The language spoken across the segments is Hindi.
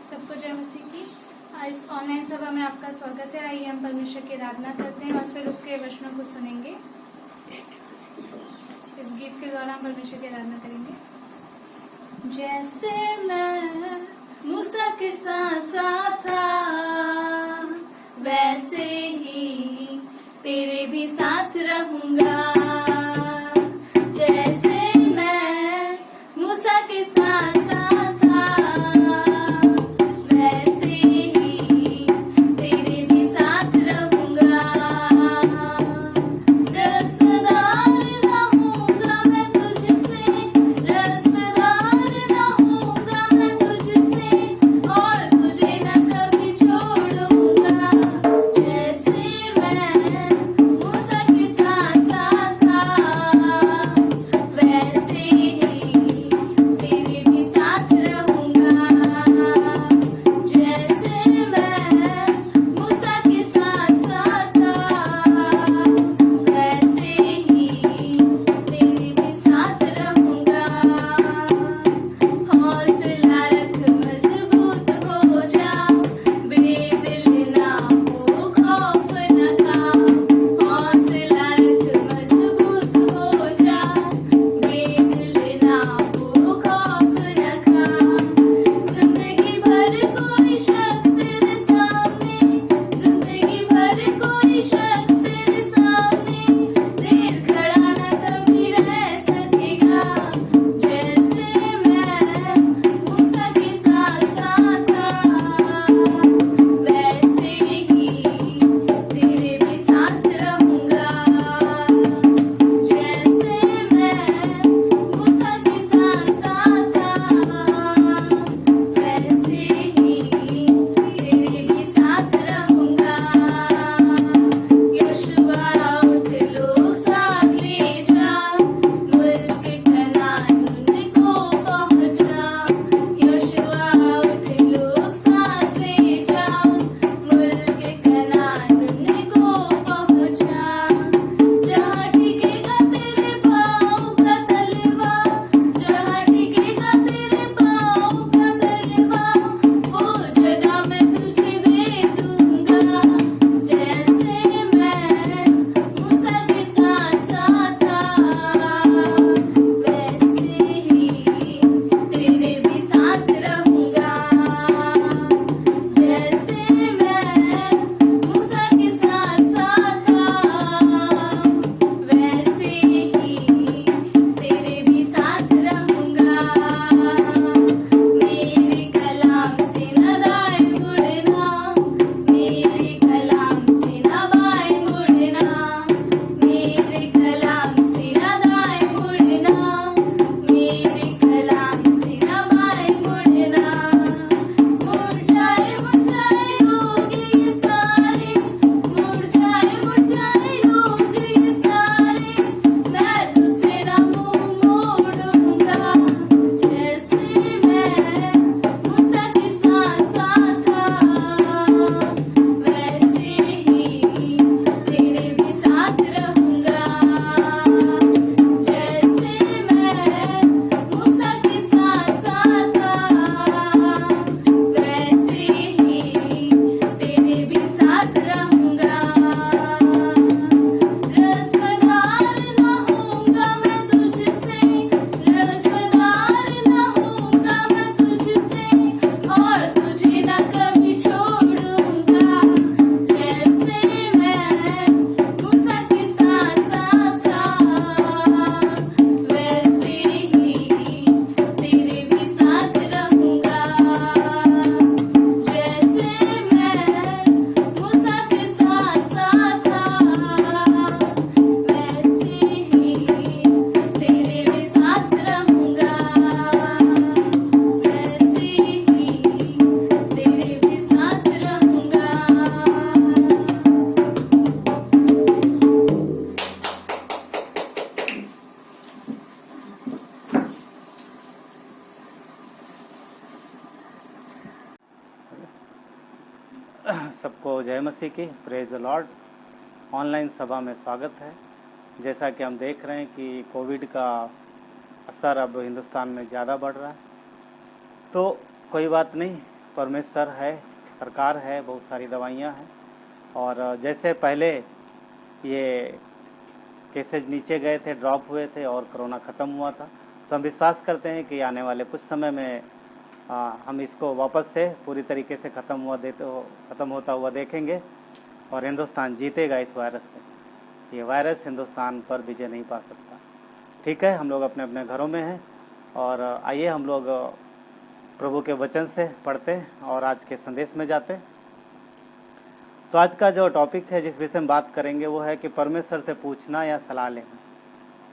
सबको जय मसीह की। इस ऑनलाइन सभा में आपका स्वागत है। आइए हम परमेश्वर की आराधना करते हैं और फिर उसके वचनों को सुनेंगे। इस गीत के द्वारा हम परमेश्वर की आराधना करेंगे। जैसे मैं मूसा के साथ साथ था, वैसे ही तेरे भी साथ रहूंगा। जैसे मैं मूसा के साथ साथ था, वैसे ही तेरे भी साथ रहूंगा। रसदार ना होऊंगा मैं तुझसे, रसदार ना होऊंगा मैं तुझसे, और तुझे न कभी छोड़ूंगा। जैसे मैं मूसा के साथ साथ था, वैसे ही तेरे भी साथ रहूंगा। जैसे मैं मूसा के साथ साथ था, वैसे ही तेरे भी साथ रहूंगा। हौसला रख मजबूत हो जा, बेदिल ना हो खौफ न खा। हौसला रख मजबूत हो जा, बेदिल ना हो खौफ न खा। जिंदगी भर कोई शख्स तेरे सामने, जिंदगी भर कोई शख्स तेरे सामने देर खड़ा न कभी रह सकेगा। जैसे मैं मूसा के साथ साथ था, वैसे ही तेरे भी साथ रहूंगा। जैसे मैं मूसा के साथ साथ था, वैसे ही तेरे भी साथ रहूंगा। यहोशुआ उठ लोग साथ ले जा, मुल्क कनान को पहुंचा। यहोशुआ उठ लोग साथ ले जा, मुल्क कनान को पहुंचा। जहाँ टिकेगा तेरे पाँव का तलवा, जहाँ टिकेगा तेरे पाँव का तलवा, वो जगह मैं तुझे दे दूंगा। जैसे मैं मूसा के साथ साथ था, वैसे ही तेरे भी साथ रहूंगा। जैसे मैं मूसा के साथ साथ था, वैसे ही तेरे भी साथ रहूंगा। मेरे कलाम से न दाएं मुड़ना, मेरे कलाम से न बाएं मुड़ना, मेरे कलाम से न दाएं मुड़ना, मेरे कलाम से न बाएं मुड़ना। मुड़ जाए लोग ये सारे, मुड़ जाए लोग ये सारे, मैं तुझसे न मुंह मोड़ूंगा। जैसे मैं मूसा के साथ साथ था, वैसे ही तेरे भी साथ रहूंगा। जैसे मैं मूसा के साथ साथ था, वैसे ही तेरे भी साथ रहूंगा। रसदार ना होऊंगा मैं तुझसे, रसदार ना होऊंगा मैं तुझसे, और तुझे न कभी छोड़ूंगा। जैसे मैं मूसा के साथ साथ था, वैसे ही तेरे भी साथ रहूंगा। जैसे मैं मूसा के साथ साथ था, वैसे ही तेरे भी साथ रहूंगा। वैसे ही तेरे भी साथ रहूंगा। सबको जय मसीह की, प्रेज द लॉर्ड। ऑनलाइन सभा में स्वागत है। जैसा कि हम देख रहे हैं कि कोविड का असर अब हिंदुस्तान में ज़्यादा बढ़ रहा है, तो कोई बात नहीं, परमेश्वर है, सरकार है, बहुत सारी दवाइयाँ हैं। और जैसे पहले ये केसेज नीचे गए थे, ड्रॉप हुए थे और कोरोना ख़त्म हुआ था, तो हम विश्वास करते हैं कि आने वाले कुछ समय में हम इसको वापस से पूरी तरीके से ख़त्म होता हुआ देखेंगे और हिंदुस्तान जीतेगा इस वायरस से। ये वायरस हिंदुस्तान पर विजय नहीं पा सकता। ठीक है, हम लोग अपने अपने घरों में हैं और आइए हम लोग प्रभु के वचन से पढ़ते और आज के संदेश में जाते। तो आज का जो टॉपिक है, जिस विषय में बात करेंगे, वो है कि परमेश्वर से पूछना या सलाह लेना।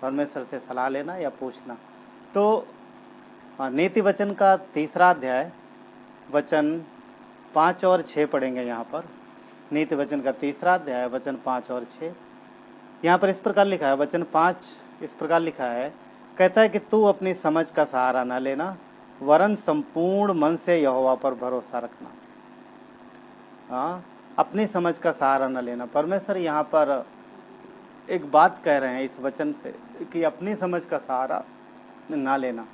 परमेश्वर से सलाह लेना या पूछना। तो नीति वचन का 3रा अध्याय वचन 5 और 6 पढ़ेंगे। यहाँ पर नीति वचन का 3रा अध्याय वचन 5 और 6 यहाँ पर इस प्रकार लिखा है। वचन 5 इस प्रकार लिखा है, कहता है कि तू अपनी समझ का सहारा न लेना, वरन संपूर्ण मन से यहोवा पर भरोसा रखना। हाँ, अपनी समझ का सहारा न लेना। परमेश्वर यहाँ पर एक बात कह रहे हैं इस वचन से कि अपनी समझ का सहारा ना लेना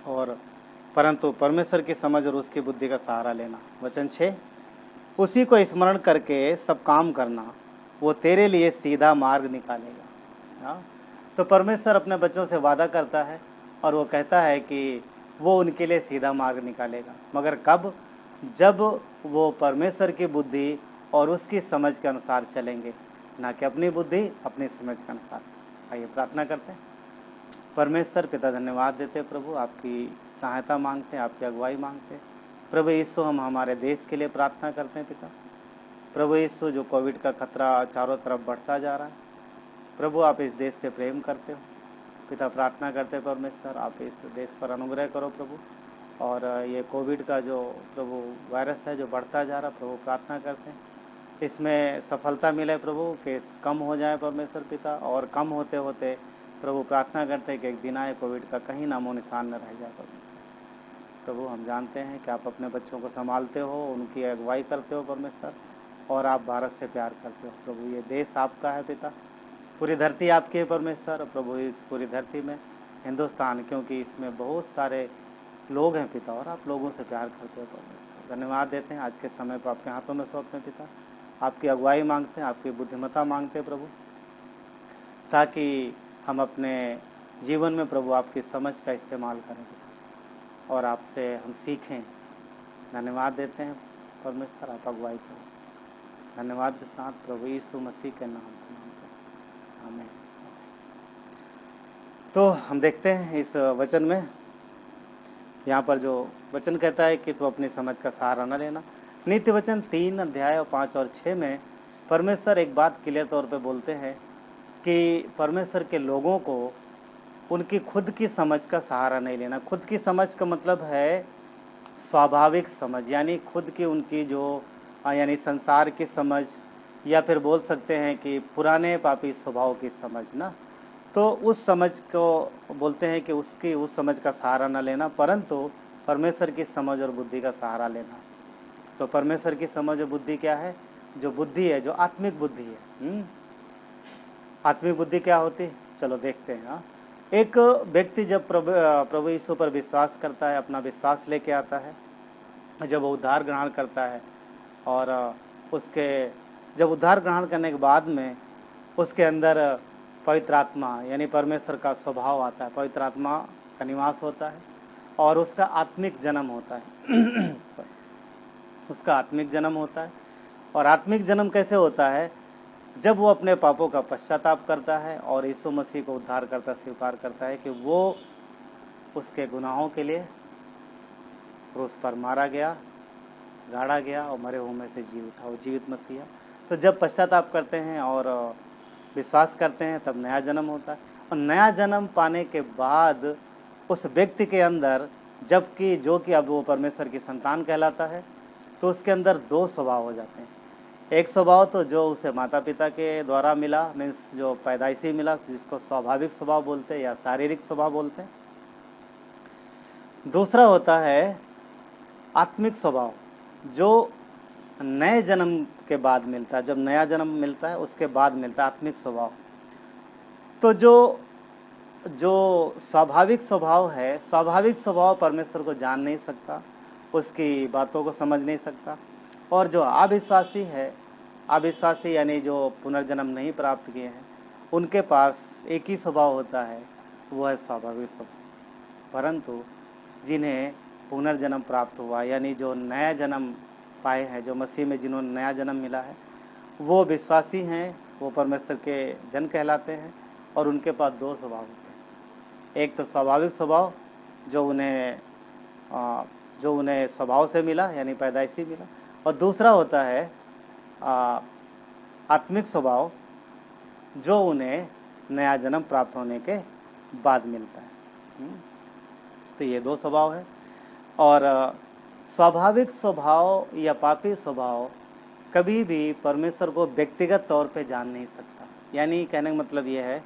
और परंतु परमेश्वर की समझ और उसकी बुद्धि का सहारा लेना। वचन 6, उसी को स्मरण करके सब काम करना, वो तेरे लिए सीधा मार्ग निकालेगा। हाँ, तो परमेश्वर अपने बच्चों से वादा करता है और वो कहता है कि वो उनके लिए सीधा मार्ग निकालेगा, मगर कब? जब वो परमेश्वर की बुद्धि और उसकी समझ के अनुसार चलेंगे, ना कि अपनी बुद्धि अपनी समझ के अनुसार। आइए प्रार्थना करते हैं। परमेश्वर पिता, धन्यवाद देते प्रभु, आपकी सहायता मांगते हैं, आपकी अगुवाई मांगते हैं। प्रभु यीशु, हम हमारे देश के लिए प्रार्थना करते हैं पिता। प्रभु यीशु, जो कोविड का खतरा चारों तरफ बढ़ता जा रहा है, प्रभु आप इस देश से प्रेम करते हो पिता। प्रार्थना करते हैं परमेश्वर, आप इस देश पर अनुग्रह करो प्रभु। और ये कोविड का जो प्रभु वायरस है जो बढ़ता जा रहा, प्रभु प्रार्थना करते हैं इसमें सफलता मिले प्रभु, केस कम हो जाए परमेश्वर पिता। और कम होते होते प्रभु प्रार्थना करते हैं कि एक दिन आए कोविड का कहीं नामो निशान न रह जाए परमेश्वर। प्रभु हम जानते हैं कि आप अपने बच्चों को संभालते हो, उनकी अगुवाई करते हो परमेश्वर, और आप भारत से प्यार करते हो प्रभु। ये देश आपका है पिता, पूरी धरती आपकी है परमेश्वर। प्रभु इस पूरी धरती में हिंदुस्तान, क्योंकि इसमें बहुत सारे लोग हैं पिता, और आप लोगों से प्यार करते हो परमेश्वर। धन्यवाद देते हैं, आज के समय पर आपके हाथों में सौंपते हैं पिता। आपकी अगुवाई मांगते हैं, आपकी बुद्धिमत्ता मांगते हैं प्रभु, ताकि हम अपने जीवन में प्रभु आपकी समझ का इस्तेमाल करें और आपसे हम सीखें। धन्यवाद देते हैं परमेश्वर, आप अगुवाई करें। धन्यवाद के साथ प्रभु यीशु मसीह के नाम से मांगते हैं, आमीन। तो हम देखते हैं इस वचन में, यहाँ पर जो वचन कहता है कि तू अपनी समझ का सहारा न लेना। नीति वचन 3 अध्याय 5 और 6 में परमेश्वर एक बात क्लियर तौर पे बोलते हैं कि परमेश्वर के लोगों को उनकी खुद की समझ का सहारा नहीं लेना। खुद की समझ का मतलब है स्वाभाविक समझ, यानी खुद की उनकी जो यानी संसार की समझ, या फिर बोल सकते हैं कि पुराने पापी स्वभाव की समझ ना। तो उस समझ को बोलते हैं कि उसकी उस समझ का सहारा न लेना, परंतु परमेश्वर की समझ और बुद्धि का सहारा लेना। तो परमेश्वर की समझ और बुद्धि क्या है? जो बुद्धि है, जो आत्मिक बुद्धि है। आत्मिक बुद्धि क्या होती है? चलो देखते हैं। हाँ, एक व्यक्ति जब प्रभु यीशु पर विश्वास करता है, अपना विश्वास लेके आता है, जब वो उद्धार ग्रहण करता है, और उसके जब उद्धार ग्रहण करने के बाद में उसके अंदर पवित्र आत्मा यानी परमेश्वर का स्वभाव आता है, पवित्र आत्मा का निवास होता है और उसका आत्मिक जन्म होता है। उसका आत्मिक जन्म होता है। और आत्मिक जन्म कैसे होता है? जब वो अपने पापों का पश्चाताप करता है और यीशु मसीह को उद्धार करता स्वीकार करता है कि वो उसके गुनाहों के लिए क्रूस पर मारा गया, गाड़ा गया और मरे हुए में से जी उठा, वो जीवित मसीहा। तो जब पश्चाताप करते हैं और विश्वास करते हैं, तब नया जन्म होता है। और नया जन्म पाने के बाद उस व्यक्ति के अंदर, जबकि जो कि अब वो परमेश्वर की संतान कहलाता है, तो उसके अंदर 2 स्वभाव हो जाते हैं। एक स्वभाव तो जो उसे माता पिता के द्वारा मिला, मीन्स जो पैदाइशी मिला, जिसको स्वाभाविक स्वभाव बोलते हैं या शारीरिक स्वभाव बोलते हैं। दूसरा होता है आत्मिक स्वभाव, जो नए जन्म के बाद मिलता है। जब नया जन्म मिलता है उसके बाद मिलता है आत्मिक स्वभाव। तो जो स्वाभाविक स्वभाव है, स्वाभाविक स्वभाव परमेश्वर को जान नहीं सकता, उसकी बातों को समझ नहीं सकता। और जो अविश्वासी है, अविश्वासी यानी जो पुनर्जन्म नहीं प्राप्त किए हैं, उनके पास एक ही स्वभाव होता है, वो है स्वाभाविक स्वभाव। परंतु जिन्हें पुनर्जन्म प्राप्त हुआ यानी जो नया जन्म पाए हैं, जो मसीह में जिन्होंने नया जन्म मिला है, वो विश्वासी हैं, वो परमेश्वर के जन कहलाते हैं। और उनके पास दो स्वभाव होते हैं, एक तो स्वाभाविक स्वभाव जो उन्हें स्वभाव से मिला यानी पैदाइशी मिला, और दूसरा होता है आत्मिक स्वभाव जो उन्हें नया जन्म प्राप्त होने के बाद मिलता है। तो ये दो स्वभाव है। और स्वाभाविक स्वभाव या पापी स्वभाव कभी भी परमेश्वर को व्यक्तिगत तौर पे जान नहीं सकता। यानी कहने का मतलब ये है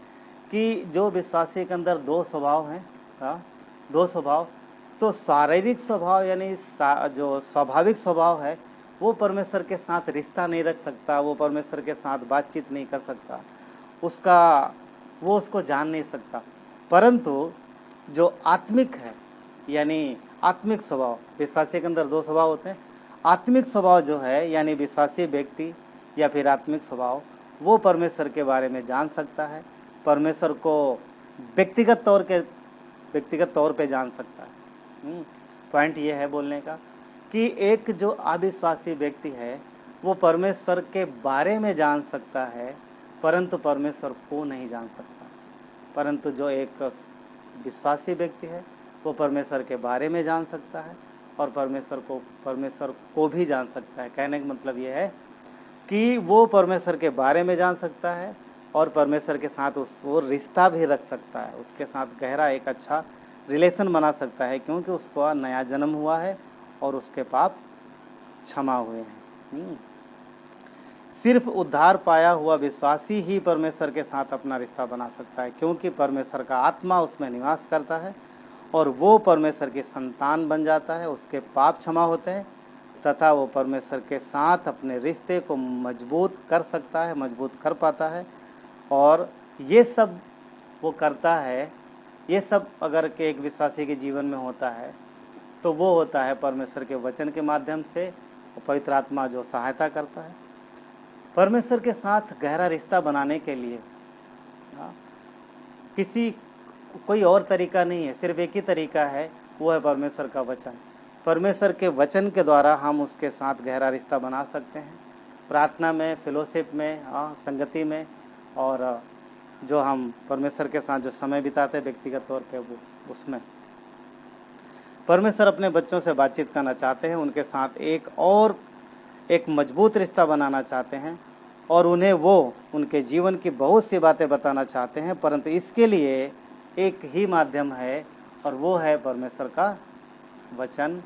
कि जो विश्वासी के अंदर दो स्वभाव हैं, दो स्वभाव, तो शारीरिक स्वभाव यानी जो स्वाभाविक स्वभाव है वो परमेश्वर के साथ रिश्ता नहीं रख सकता, वो परमेश्वर के साथ बातचीत नहीं कर सकता, वो उसको जान नहीं सकता। परंतु जो आत्मिक है यानी आत्मिक स्वभाव, विश्वासी के अंदर दो स्वभाव होते हैं। आत्मिक स्वभाव जो है यानी विश्वासी व्यक्ति या फिर आत्मिक स्वभाव, वो परमेश्वर के बारे में जान सकता है, परमेश्वर को व्यक्तिगत तौर पे जान सकता है। पॉइंट ये है बोलने का कि एक जो अविश्वासी व्यक्ति है वो परमेश्वर के बारे में जान सकता है परंतु परमेश्वर को नहीं जान सकता। परंतु जो एक विश्वासी व्यक्ति है वो परमेश्वर के बारे में जान सकता है और परमेश्वर को भी जान सकता है। कहने का मतलब ये है कि वो परमेश्वर के बारे में जान सकता है और परमेश्वर के साथ वो रिश्ता भी रख सकता है, उसके साथ गहरा एक अच्छा रिलेशन बना सकता है, क्योंकि उसको नया जन्म हुआ है और उसके पाप क्षमा हुए हैं। सिर्फ उद्धार पाया हुआ विश्वासी ही परमेश्वर के साथ अपना रिश्ता बना सकता है, क्योंकि परमेश्वर का आत्मा उसमें निवास करता है और वो परमेश्वर की संतान बन जाता है, उसके पाप क्षमा होते हैं तथा वो परमेश्वर के साथ अपने रिश्ते को मजबूत कर सकता है, मजबूत कर पाता है। और ये सब वो करता है, ये सब अगर के एक विश्वासी के जीवन में होता है तो वो होता है परमेश्वर के वचन के माध्यम से, पवित्र आत्मा जो सहायता करता है। परमेश्वर के साथ गहरा रिश्ता बनाने के लिए कोई और तरीका नहीं है, सिर्फ एक ही तरीका है, वो है परमेश्वर का वचन। परमेश्वर के वचन के द्वारा हम उसके साथ गहरा रिश्ता बना सकते हैं, प्रार्थना में, फेलोशिप में, संगति में, और जो हम परमेश्वर के साथ जो समय बिताते हैं व्यक्तिगत तौर पे वो उसमें। परमेश्वर अपने बच्चों से बातचीत करना चाहते हैं, उनके साथ एक मजबूत रिश्ता बनाना चाहते हैं और उन्हें वो उनके जीवन की बहुत सी बातें बताना चाहते हैं, परंतु इसके लिए एक ही माध्यम है और वो है परमेश्वर का वचन,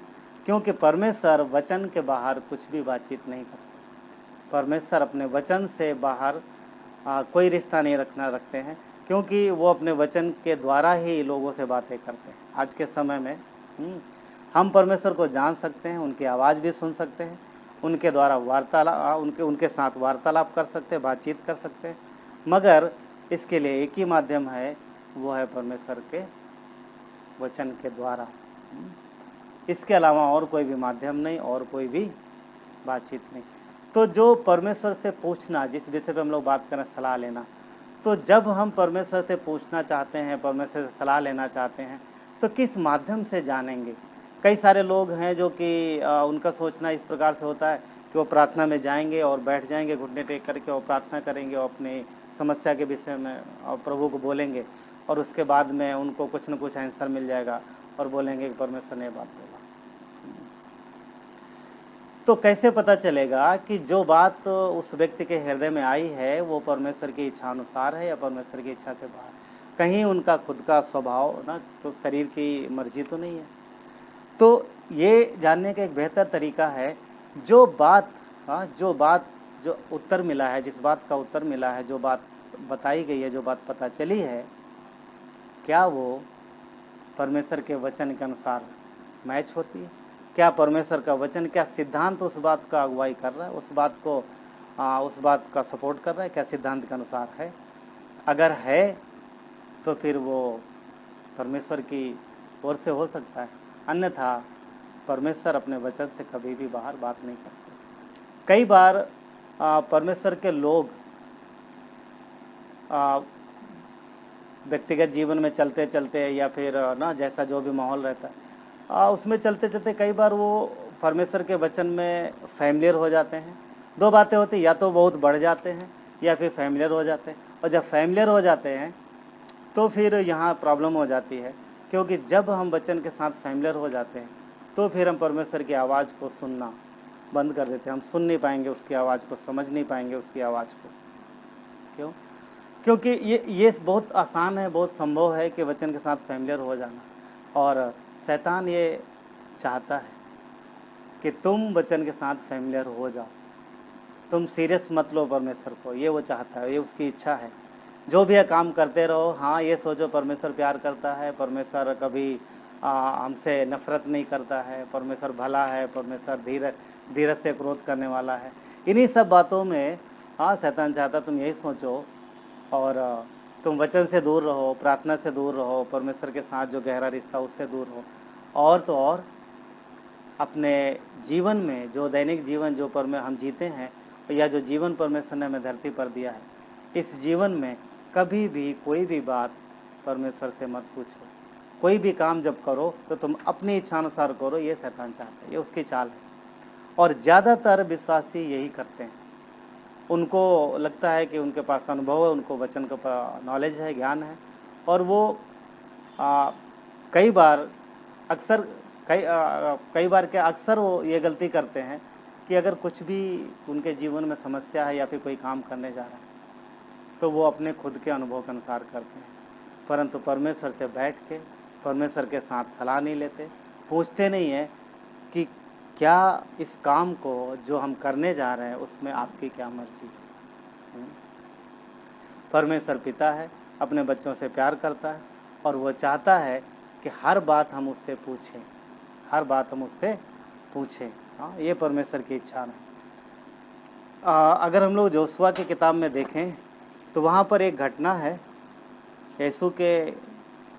क्योंकि परमेश्वर वचन के बाहर कुछ भी बातचीत नहीं करते। परमेश्वर अपने वचन से बाहर कोई रिश्ता नहीं रखते हैं, क्योंकि वो अपने वचन के द्वारा ही लोगों से बातें करते हैं। आज के समय में हम परमेश्वर को जान सकते हैं, उनकी आवाज़ भी सुन सकते हैं, उनके द्वारा उनके साथ वार्तालाप कर सकते हैं, बातचीत कर सकते हैं, मगर इसके लिए एक ही माध्यम है, वो है परमेश्वर के वचन के द्वारा। इसके अलावा और कोई भी माध्यम नहीं और कोई भी बातचीत नहीं। तो जो परमेश्वर से पूछना, जिस विषय पे हम लोग बात करें, सलाह लेना, तो जब हम परमेश्वर से पूछना चाहते हैं, परमेश्वर से सलाह लेना चाहते हैं, तो किस माध्यम से जानेंगे। कई सारे लोग हैं जो कि उनका सोचना इस प्रकार से होता है कि वो प्रार्थना में जाएंगे और बैठ जाएंगे घुटने टेक करके और प्रार्थना करेंगे और अपनी समस्या के विषय में और प्रभु को बोलेंगे और उसके बाद में उनको कुछ न कुछ आंसर मिल जाएगा और बोलेंगे कि परमेश्वर ने बात बोला। तो कैसे पता चलेगा कि जो बात उस व्यक्ति के हृदय में आई है वो परमेश्वर की इच्छा अनुसार है या परमेश्वर की इच्छा से बाहर? कहीं उनका खुद का स्वभाव ना, तो शरीर की मर्जी तो नहीं है। तो ये जानने का एक बेहतर तरीका है, जो उत्तर मिला है, जिस बात का उत्तर मिला है, जो बात बताई गई है, जो बात पता चली है, क्या वो परमेश्वर के वचन के अनुसार मैच होती है? क्या परमेश्वर का वचन, क्या सिद्धांत उस बात का अगुवाई कर रहा है, उस बात का सपोर्ट कर रहा है, क्या सिद्धांत के अनुसार है? अगर है तो फिर वो परमेश्वर की ओर से हो सकता है, अन्यथा परमेश्वर अपने वचन से कभी भी बाहर बात नहीं करते। कई बार परमेश्वर के लोग व्यक्तिगत जीवन में चलते चलते या फिर ना जैसा जो भी माहौल रहता है उसमें चलते चलते कई बार वो परमेश्वर के वचन में फैमिलियर हो जाते हैं। दो बातें होती, या तो बहुत बढ़ जाते हैं या फिर फैमिलियर हो जाते हैं। और जब फैमिलियर हो जाते हैं तो फिर यहाँ प्रॉब्लम हो जाती है, क्योंकि जब हम वचन के साथ फैमिलियर हो जाते हैं तो फिर हम परमेश्वर की आवाज़ को सुनना बंद कर देते हैं। हम सुन नहीं पाएंगे उसकी आवाज़ को, समझ नहीं पाएंगे उसकी आवाज़ को। क्यों? क्योंकि ये बहुत आसान है, बहुत संभव है कि वचन के साथ फैमिलियर हो जाना। और शैतान ये चाहता है कि तुम वचन के साथ फैमिलियर हो जाओ, तुम सीरियस मत लो परमेश्वर को। ये वो चाहता है, ये उसकी इच्छा है। जो भी है काम करते रहो। हाँ, ये सोचो परमेश्वर प्यार करता है, परमेश्वर कभी हमसे नफरत नहीं करता है, परमेश्वर भला है, परमेश्वर धीरज से क्रोध करने वाला है। इन्हीं सब बातों में शैतान चाहता तुम यही सोचो और तुम वचन से दूर रहो, प्रार्थना से दूर रहो, परमेश्वर के साथ जो गहरा रिश्ता उससे दूर हो। और तो और अपने जीवन में जो दैनिक जीवन जो हम जीते हैं, या जो जीवन परमेश्वर ने हमें धरती पर दिया है, इस जीवन में कभी भी कोई भी बात परमेश्वर से मत पूछो। कोई भी काम जब करो तो तुम अपनी इच्छानुसार करो। ये शैतान चाहता है, ये उसकी चाल है। और ज़्यादातर विश्वासी यही करते हैं। उनको लगता है कि उनके पास अनुभव है, उनको वचन का नॉलेज है, ज्ञान है, और वो कई बार अक्सर वो ये गलती करते हैं कि अगर कुछ भी उनके जीवन में समस्या है या फिर कोई काम करने जा रहा है तो वो अपने खुद के अनुभव के अनुसार करते हैं, परंतु परमेश्वर से बैठ के परमेश्वर के साथ सलाह नहीं लेते, पूछते नहीं है कि क्या इस काम को जो हम करने जा रहे हैं उसमें आपकी क्या मर्जी है। परमेश्वर पिता है, अपने बच्चों से प्यार करता है और वो चाहता है कि हर बात हम उससे पूछें, हर बात हम उससे पूछें। हाँ, ये परमेश्वर की इच्छा है। अगर हम लोग जोशुआ की किताब में देखें तो वहाँ पर एक घटना है, यीशु के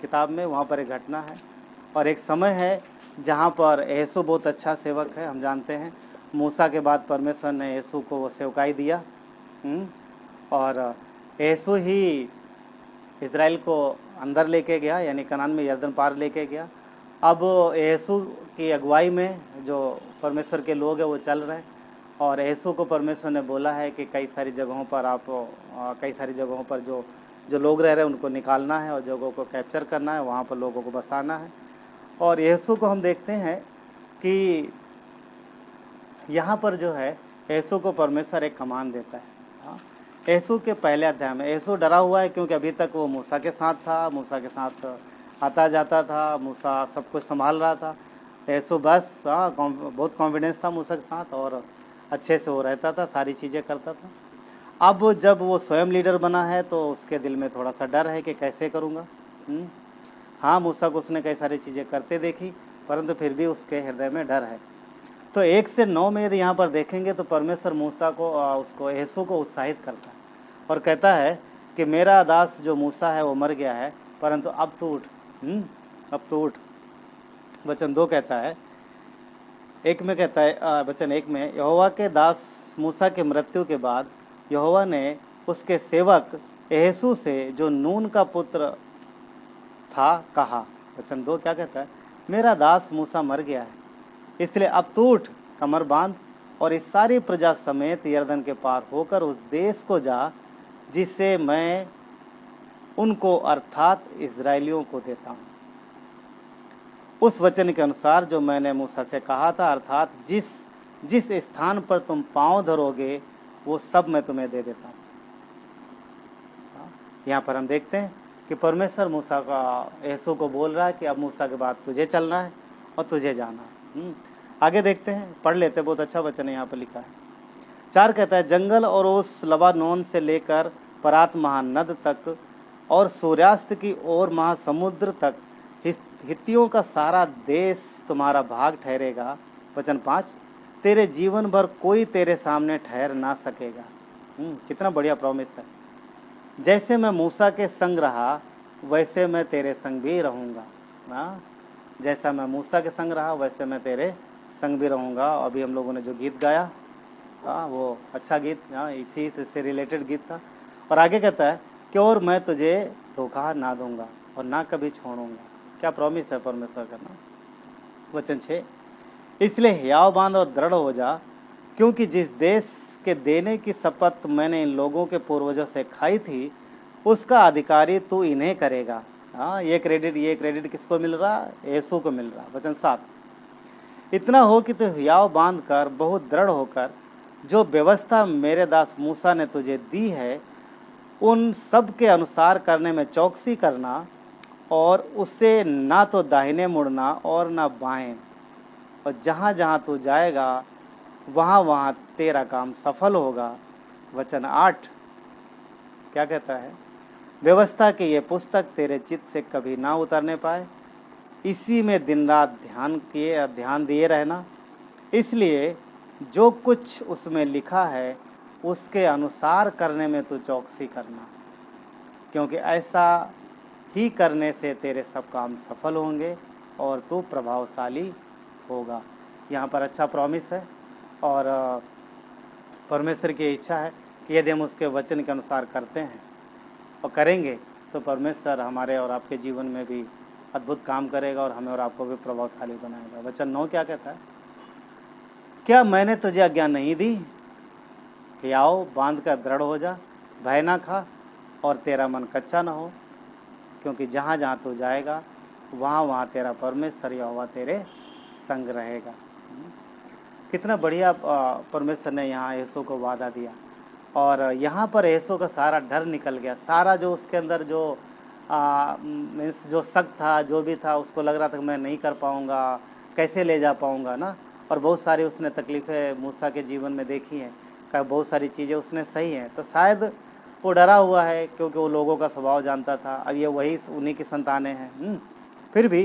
किताब में वहाँ पर एक घटना है और एक समय है जहाँ पर यीशु बहुत अच्छा सेवक है। हम जानते हैं मूसा के बाद परमेश्वर ने यीशु को वो सेवकाई दिया और यीशु ही इज़राइल को अंदर लेके गया, यानी कनान में यरदन पार लेके गया। अब यीशु की अगुवाई में जो परमेश्वर के लोग हैं वो चल रहे हैं और यीशु को परमेश्वर ने बोला है कि कई सारी जगहों पर जो लोग रह रहे हैं उनको निकालना है और जगहों को कैप्चर करना है, वहाँ पर लोगों को बसाना है। और यीशु को हम देखते हैं कि यहाँ पर जो है यीशु को परमेश्वर एक कमान देता है। यीशु के पहले अध्याय में यीशु डरा हुआ है, क्योंकि अभी तक वो मूसा के साथ था, मूसा के साथ आता जाता था, मूसा सब कुछ संभाल रहा था। यीशु बस बहुत कॉन्फिडेंस था मूसा के साथ और अच्छे से वो रहता था, सारी चीज़ें करता था। अब जब वो स्वयं लीडर बना है तो उसके दिल में थोड़ा सा डर है कि कैसे करूँगा। हाँ, मूसा को उसने कई सारी चीज़ें करते देखी, परंतु फिर भी उसके हृदय में डर है। तो 1 से 9 में यदि यहाँ पर देखेंगे तो परमेश्वर मूसा को उसको यीशु को उत्साहित करता है और कहता है कि मेरा दास जो मूसा है वो मर गया है, परंतु अब तो उठ, अब तो उठ। वचन 2 कहता है, 1 में कहता है, वचन 1 में, यहोवा के दास मूसा के मृत्यु के बाद यहोवा ने उसके सेवक यीशु से जो नून का पुत्र था कहा। वचन 2 क्या कहता है, मेरा दास मूसा मर गया है, इसलिए अब तू उठ, कमर बांध और इस सारी प्रजा समेत यरदन के पार होकर उस देश को जा जिसे मैं उनको अर्थात इज़राइलियों को देता हूँ, उस वचन के अनुसार जो मैंने मूसा से कहा था, अर्थात जिस स्थान पर तुम पांव धरोगे वो सब मैं तुम्हें दे देता हूँ। यहाँ पर हम देखते हैं कि परमेश्वर मूसा यीशु को बोल रहा है कि अब मूसा के बाद तुझे चलना है और तुझे जाना है। आगे देखते हैं, पढ़ लेते हैं, बहुत अच्छा वचन है यहाँ पर लिखा है। 4 कहता है, जंगल और उस लबानोन से लेकर परात महानद तक और सूर्यास्त की ओर महासमुद्र तक हित्तियों का सारा देश तुम्हारा भाग ठहरेगा। वचन 5, तेरे जीवन भर कोई तेरे सामने ठहर ना सकेगा। कितना बढ़िया प्रॉमिस है। जैसे मैं मूसा के संग रहा वैसे मैं तेरे संग भी रहूँगा। जैसा मैं मूसा के संग रहा वैसे मैं तेरे संग भी रहूँगा। अभी हम लोगों ने जो गीत गाया वो अच्छा गीत, इसी से रिलेटेड गीत था। और आगे कहता है कि और मैं तुझे धोखा ना दूंगा और ना कभी छोड़ूंगा। क्या प्रॉमिस है परमेश्वर का ना। वचन 6, इसलिए हियाव बांध और दृढ़ हो जा, क्योंकि जिस देश के देने की शपथ मैंने इन लोगों के पूर्वजों से खाई थी उसका अधिकारी तू इन्हें करेगा। ये क्रेडिट किसको मिल रहा? यीशु को मिल रहा। वचन 7, इतना हो कि तू हियाव बांध कर बहुत दृढ़ होकर जो व्यवस्था मेरे दास मूसा ने तुझे दी है उन सब के अनुसार करने में चौकसी करना, और उससे ना तो दाहिने मुड़ना और ना बाएं, और जहाँ जहाँ तू जाएगा वहाँ वहाँ तेरा काम सफल होगा। वचन 8 क्या कहता है? व्यवस्था की ये पुस्तक तेरे चित्त से कभी ना उतरने पाए, इसी में दिन रात ध्यान दिए रहना, इसलिए जो कुछ उसमें लिखा है उसके अनुसार करने में तू चौकसी करना, क्योंकि ऐसा ही करने से तेरे सब काम सफल होंगे और तू प्रभावशाली होगा। यहाँ पर अच्छा प्रॉमिस है और परमेश्वर की इच्छा है कि यदि हम उसके वचन के अनुसार करते हैं और करेंगे तो परमेश्वर हमारे और आपके जीवन में भी अद्भुत काम करेगा और हमें और आपको भी प्रभावशाली बनाएगा। वचन 9 क्या कहता है? क्या मैंने तुझे आज्ञा नहीं दी? हियाव बांध कर दृढ़ हो जा, भय ना खा और तेरा मन कच्चा ना हो, क्योंकि जहाँ जहाँ तू जाएगा वहाँ वहाँ तेरा परमेश्वर यहोवा तेरे संग रहेगा। कितना बढ़िया परमेश्वर ने यहाँ यीशु को वादा दिया, और यहाँ पर यीशु का सारा डर निकल गया। सारा जो उसके अंदर जो मीन्स जो शक था, जो भी था, उसको लग रहा था कि मैं नहीं कर पाऊँगा, कैसे ले जा पाऊँगा ना। और बहुत सारी उसने तकलीफ़ें मूसा के जीवन में देखी हैं, बहुत सारी चीज़ें उसने सही हैं, तो शायद वो डरा हुआ है क्योंकि वो लोगों का स्वभाव जानता था। अब ये वही उन्हीं की संतानें हैं। फिर भी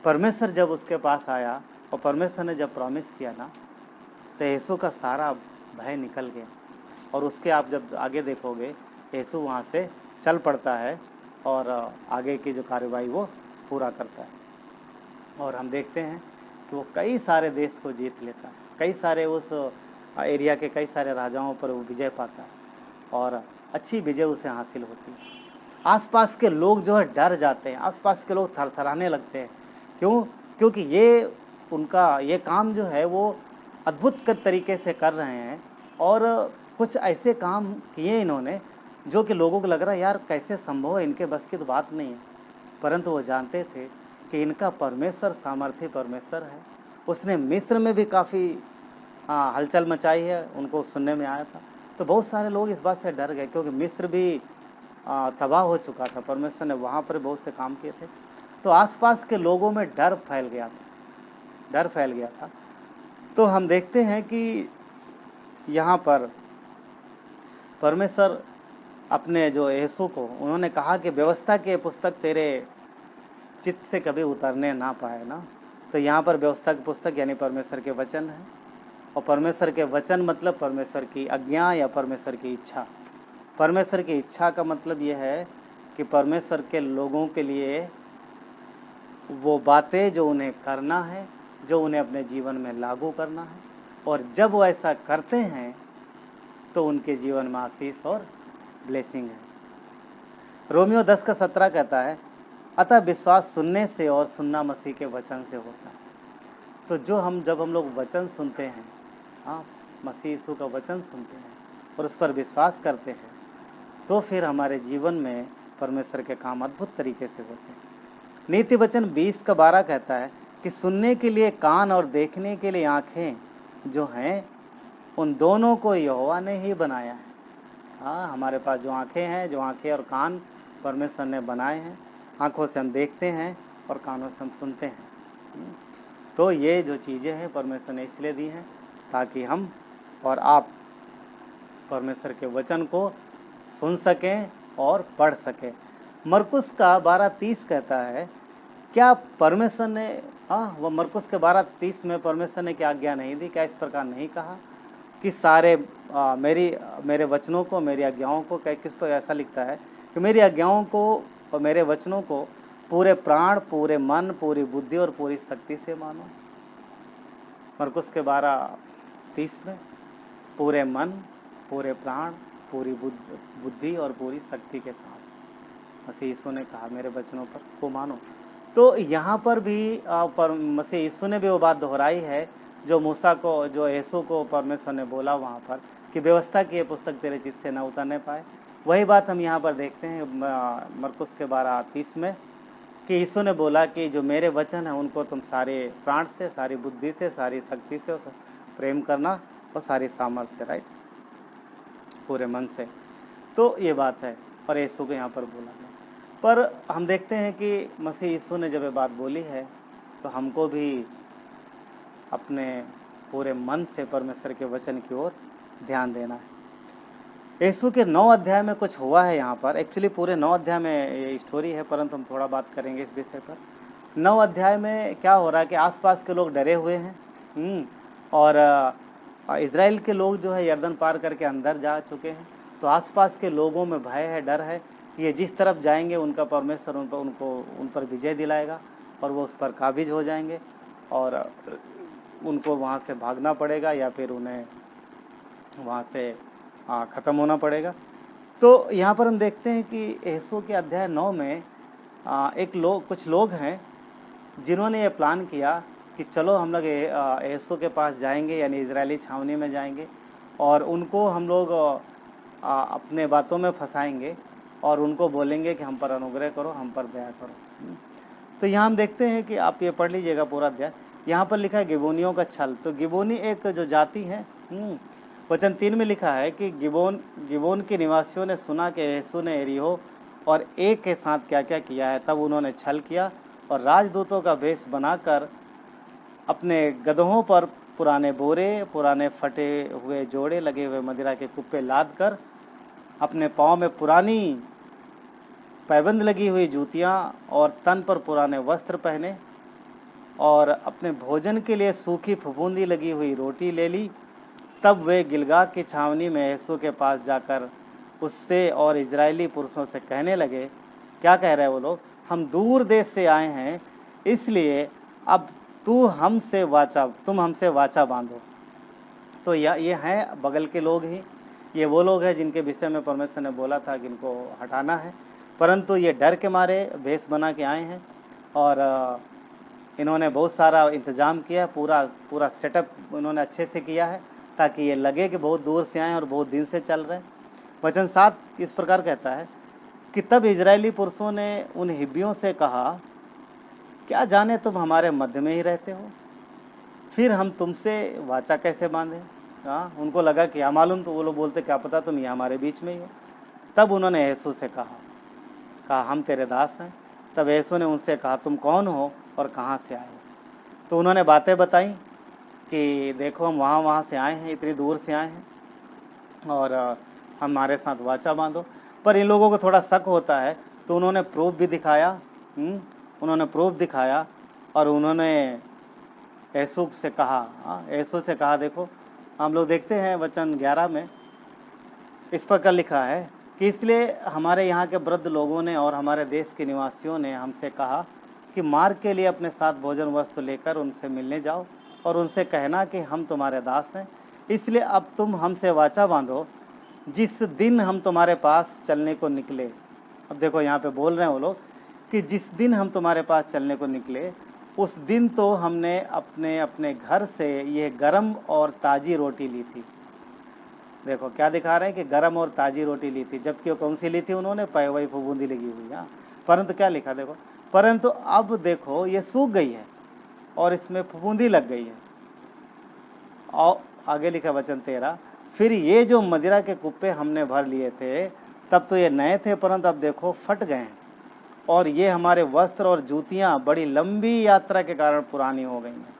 परमेश्वर जब उसके पास आया और परमेश्वर ने जब प्रॉमिस किया ना, तो यीशु का सारा भय निकल गया। और उसके आप जब आगे देखोगे यीशु वहाँ से चल पड़ता है और आगे की जो कार्यवाही वो पूरा करता है। और हम देखते हैं कि वो कई सारे देश को जीत लेता है, कई सारे उस एरिया के कई सारे राजाओं पर वो विजय पाता है और अच्छी विजय उसे हासिल होती है। आसपास के लोग जो है डर जाते हैं, आसपास के लोग थरथराने लगते हैं। क्यों? क्योंकि ये उनका ये काम जो है वो अद्भुत तरीके से कर रहे हैं और कुछ ऐसे काम किए इन्होंने जो कि लोगों को लग रहा है यार कैसे संभव है, इनके बस की तो बात नहीं है। परंतु वो जानते थे कि इनका परमेश्वर सामर्थी परमेश्वर है। उसने मिस्र में भी काफ़ी हलचल मचाई है, उनको सुनने में आया था। तो बहुत सारे लोग इस बात से डर गए क्योंकि मिस्र भी तबाह हो चुका था, परमेश्वर ने वहाँ पर बहुत से काम किए थे। तो आसपास के लोगों में डर फैल गया था। तो हम देखते हैं कि यहाँ पर परमेश्वर अपने जो यीशु को उन्होंने कहा कि व्यवस्था की पुस्तक तेरे चित्त से कभी उतरने ना पाए ना। तो यहाँ पर व्यवस्था की पुस्तक यानी परमेश्वर के वचन है, और परमेश्वर के वचन मतलब परमेश्वर की आज्ञा या परमेश्वर की इच्छा। परमेश्वर की इच्छा का मतलब यह है कि परमेश्वर के लोगों के लिए वो बातें जो उन्हें करना है, जो उन्हें अपने जीवन में लागू करना है, और जब वो ऐसा करते हैं तो उनके जीवन में आशीष और ब्लेसिंग है। रोमियो 10:17 कहता है, अतः विश्वास सुनने से और सुनना मसीह के वचन से होता है। तो जब हम लोग वचन सुनते हैं, मसीह यीशु का वचन सुनते हैं और उस पर विश्वास करते हैं, तो फिर हमारे जीवन में परमेश्वर के काम अद्भुत तरीके से होते हैं। नीति वचन 20:12 कहता है कि सुनने के लिए कान और देखने के लिए आँखें जो हैं उन दोनों को यहोवा ने ही बनाया है। हमारे पास जो आँखें और कान परमेश्वर ने बनाए हैं। आँखों से हम देखते हैं और कानों से हम सुनते हैं। तो ये जो चीज़ें हैं परमेश्वर ने इसलिए दी हैं ताकि हम और आप परमेश्वर के वचन को सुन सकें और पढ़ सकें। मरकुस का 12:30 कहता है, क्या परमेश्वर ने वो मरकुस के 12:30 में परमेश्वर ने क्या आज्ञा नहीं दी? क्या इस प्रकार नहीं कहा कि सारे मेरे वचनों को, मेरी आज्ञाओं को, किस पर ऐसा लिखता है कि मेरी आज्ञाओं को और मेरे वचनों को पूरे प्राण, पूरे मन, पूरी बुद्धि और पूरी शक्ति से मानो। मरकुस के 12:30 में पूरे मन, पूरे प्राण, पूरी बुद्धि और पूरी शक्ति के साथ मसीह यीशु ने कहा मेरे वचनों पर को मानो। तो यहाँ पर भी पर मसीह यीशु ने भी वो बात दोहराई है जो मूसा को, जो यीशु को परमेश्वर ने बोला वहाँ पर कि व्यवस्था की ये पुस्तक तेरे चित्त से न उतरने पाए। वही बात हम यहाँ पर देखते हैं मरकुस के 12:30 में कि यीशु ने बोला कि जो मेरे वचन हैं उनको तुम सारे प्राण से, सारी बुद्धि से, सारी शक्ति से प्रेम करना और सारी सामर्थ्य से, राइट, पूरे मन से। तो ये बात है और यीशु को यहाँ पर बोला है। पर हम देखते हैं कि मसीह यीशु ने जब ये बात बोली है तो हमको भी अपने पूरे मन से परमेश्वर के वचन की ओर ध्यान देना है। यीशु के 9 अध्याय में कुछ हुआ है यहाँ पर। एक्चुअली पूरे 9 अध्याय में ये स्टोरी है, परंतु हम थोड़ा बात करेंगे इस विषय पर। 9 अध्याय में क्या हो रहा है कि आसपास के लोग डरे हुए हैं और इज़राइल के लोग जो है यर्दन पार करके अंदर जा चुके हैं। तो आसपास के लोगों में भय है, डर है, ये जिस तरफ जाएंगे उनका परमेश्वर उन पर विजय दिलाएगा और वो उस पर काबिज हो जाएंगे और उनको वहाँ से भागना पड़ेगा या फिर उन्हें वहाँ से ख़त्म होना पड़ेगा। तो यहाँ पर हम देखते हैं कि यीशु के अध्याय 9 में कुछ लोग हैं जिन्होंने ये प्लान किया कि चलो हम लोग यीशु के पास जाएंगे, यानी इजरायली छावनी में जाएंगे और उनको हम लोग अपने बातों में फंसाएंगे और उनको बोलेंगे कि हम पर अनुग्रह करो, हम पर दया करो। तो यहाँ हम देखते हैं कि आप ये पढ़ लीजिएगा पूरा अध्याय। यहाँ पर लिखा है गिबोनियों का छल। तो गिबोनी एक जो जाति है, वचन 3 में लिखा है कि गिबोन के निवासियों ने सुना कि यीशु ने यरीहो और एक के साथ क्या क्या किया है, तब उन्होंने छल किया और राजदूतों का वेश बनाकर अपने गदहों पर पुराने बोरे, पुराने फटे हुए जोड़े, लगे हुए मदिरा के कुप्पे लाद कर, अपने पाँव में पुरानी पैबंद लगी हुई जूतियाँ और तन पर पुराने वस्त्र पहने और अपने भोजन के लिए सूखी फफूंदी लगी हुई रोटी ले ली। तब वे गिलगाल की छावनी में यीशु के पास जाकर उससे और इजरायली पुरुषों से कहने लगे, क्या कह रहे हैं वो लोग, हम दूर देश से आए हैं, इसलिए अब तुम हमसे वाचा बांधो। तो ये हैं बगल के लोग ही, ये वो लोग हैं जिनके विषय में परमेश्वर ने बोला था कि इनको हटाना है, परंतु ये डर के मारे भेष बना के आए हैं और इन्होंने बहुत सारा इंतज़ाम किया, पूरा सेटअप इन्होंने अच्छे से किया है ताकि ये लगे कि बहुत दूर से आए और बहुत दिन से चल रहे हैं। वचन 7 इस प्रकार कहता है कि तब इजरायली पुरुषों ने उन हिब्बियों से कहा, क्या जाने तुम हमारे मध्य में ही रहते हो, फिर हम तुमसे वाचा कैसे बांधे। उनको लगा कि क्या मालूम, तो वो लोग बोलते क्या पता तुम ये हमारे बीच में ही हो। तब उन्होंने यीशु से कहा हम तेरे दास हैं। तब यीशु ने उनसे कहा, तुम कौन हो और कहाँ से आए हो। तो उन्होंने बातें बताई कि देखो हम वहाँ से आए हैं, इतनी दूर से आए हैं और हमारे साथ वाचा बांधो। पर इन लोगों को थोड़ा शक होता है तो उन्होंने प्रूफ भी दिखाया, और उन्होंने यीशु से कहा देखो, हम लोग देखते हैं वचन 11 में इस प्रकार लिखा है कि इसलिए हमारे यहाँ के वृद्ध लोगों ने और हमारे देश के निवासियों ने हमसे कहा कि मार्ग के लिए अपने साथ भोजन वस्तु लेकर उनसे मिलने जाओ और उनसे कहना कि हम तुम्हारे दास हैं, इसलिए अब तुम हमसे वाचा बांधो जिस दिन हम तुम्हारे पास चलने को निकले। अब देखो यहाँ पे बोल रहे हैं वो लोग कि जिस दिन हम तुम्हारे पास चलने को निकले उस दिन तो हमने अपने घर से ये गरम और ताज़ी रोटी ली थी। देखो क्या दिखा रहे हैं कि गरम और ताज़ी रोटी ली थी, जबकि वो कौन सी ली थी उन्होंने, वही फफूंदी लगी हुई। परंतु क्या लिखा देखो, परंतु अब देखो ये सूख गई है और इसमें फफूंदी लग गई है। और आगे लिखा वचन 13, फिर ये जो मदिरा के कुप्पे हमने भर लिए थे तब तो ये नए थे, परंतु अब देखो फट गए हैं और ये हमारे वस्त्र और जूतियाँ बड़ी लंबी यात्रा के कारण पुरानी हो गई हैं।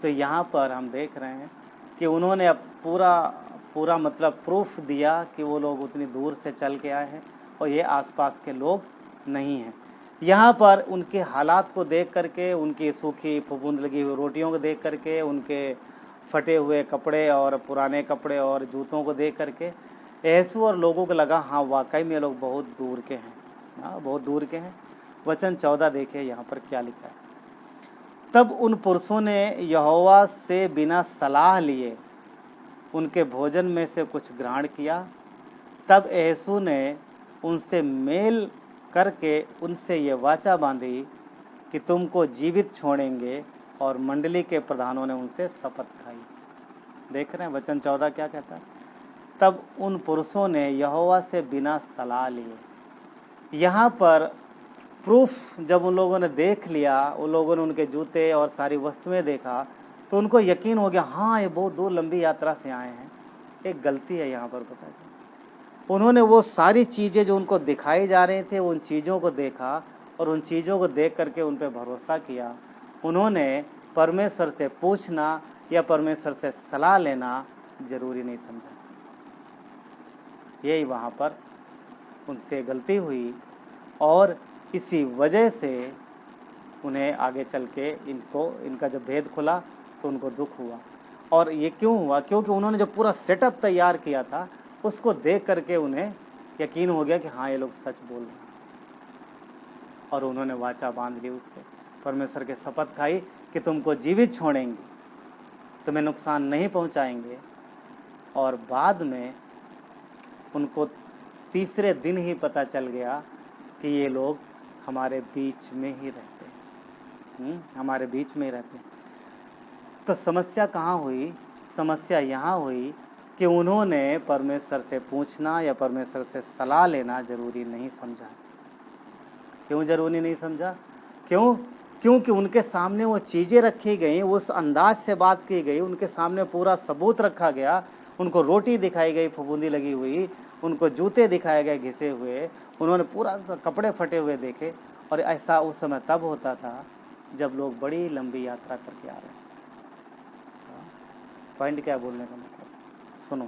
तो यहाँ पर हम देख रहे हैं कि उन्होंने अब पूरा मतलब प्रूफ दिया कि वो लोग उतनी दूर से चल के आए हैं और ये आसपास के लोग नहीं हैं। यहाँ पर उनके हालात को देख करके, उनकी सूखी फफूंद लगी हुई रोटियों को देख करके, उनके फटे हुए कपड़े और पुराने कपड़े और जूतों को देख करके यीशु और लोगों को लगा हाँ वाकई में ये लोग बहुत दूर के हैं। हाँ, बहुत दूर के हैं। वचन 14 देखिए यहाँ पर क्या लिखा है। तब उन पुरुषों ने यहोवा से बिना सलाह लिए उनके भोजन में से कुछ ग्रहण किया। तब यीशु ने उनसे मेल करके उनसे ये वाचा बांधी कि तुमको जीवित छोड़ेंगे, और मंडली के प्रधानों ने उनसे शपथ खाई। देख रहे हैं वचन 14 क्या कहता है। तब उन पुरुषों ने यहोवा से बिना सलाह लिए। यहाँ पर प्रूफ जब उन लोगों ने देख लिया, उन लोगों ने उनके जूते और सारी वस्तुएं देखा, तो उनको यकीन हो गया, हाँ ये बहुत दूर लंबी यात्रा से आए हैं। एक गलती है यहाँ पर, पता है। उन्होंने वो सारी चीज़ें जो उनको दिखाई जा रही थे, उन चीज़ों को देखा और उन चीज़ों को देख करके उन पर भरोसा किया। उन्होंने परमेश्वर से पूछना या परमेश्वर से सलाह लेना जरूरी नहीं समझा। यही वहाँ पर उनसे गलती हुई, और इसी वजह से उन्हें आगे चल के इनका जब भेद खुला तो उनको दुख हुआ। और ये क्यों हुआ? क्योंकि उन्होंने जो पूरा सेटअप तैयार किया था उसको देख करके उन्हें यकीन हो गया कि हाँ ये लोग सच बोल रहे हैं, और उन्होंने वाचा बांध ली उससे, परमेश्वर के शपथ खाई कि तुमको जीवित छोड़ेंगे, तुम्हें नुकसान नहीं पहुंचाएंगे। और बाद में उनको तीसरे दिन ही पता चल गया कि ये लोग हमारे बीच में ही रहते हैं, हमारे बीच में ही रहते हैं। तो समस्या कहाँ हुई? समस्या यहाँ हुई कि उन्होंने परमेश्वर से पूछना या परमेश्वर से सलाह लेना जरूरी नहीं समझा। क्यों जरूरी नहीं समझा? क्योंकि उनके सामने वो चीज़ें रखी गई, उस अंदाज से बात की गई, उनके सामने पूरा सबूत रखा गया। उनको रोटी दिखाई गई फफूंदी लगी हुई, उनको जूते दिखाए गए घिसे हुए, उन्होंने पूरा कपड़े फटे हुए देखे। और ऐसा उस समय तब होता था जब लोग बड़ी लंबी यात्रा करके आ रहे हैं। पॉइंट क्या बोलने का मतलब, सुनो।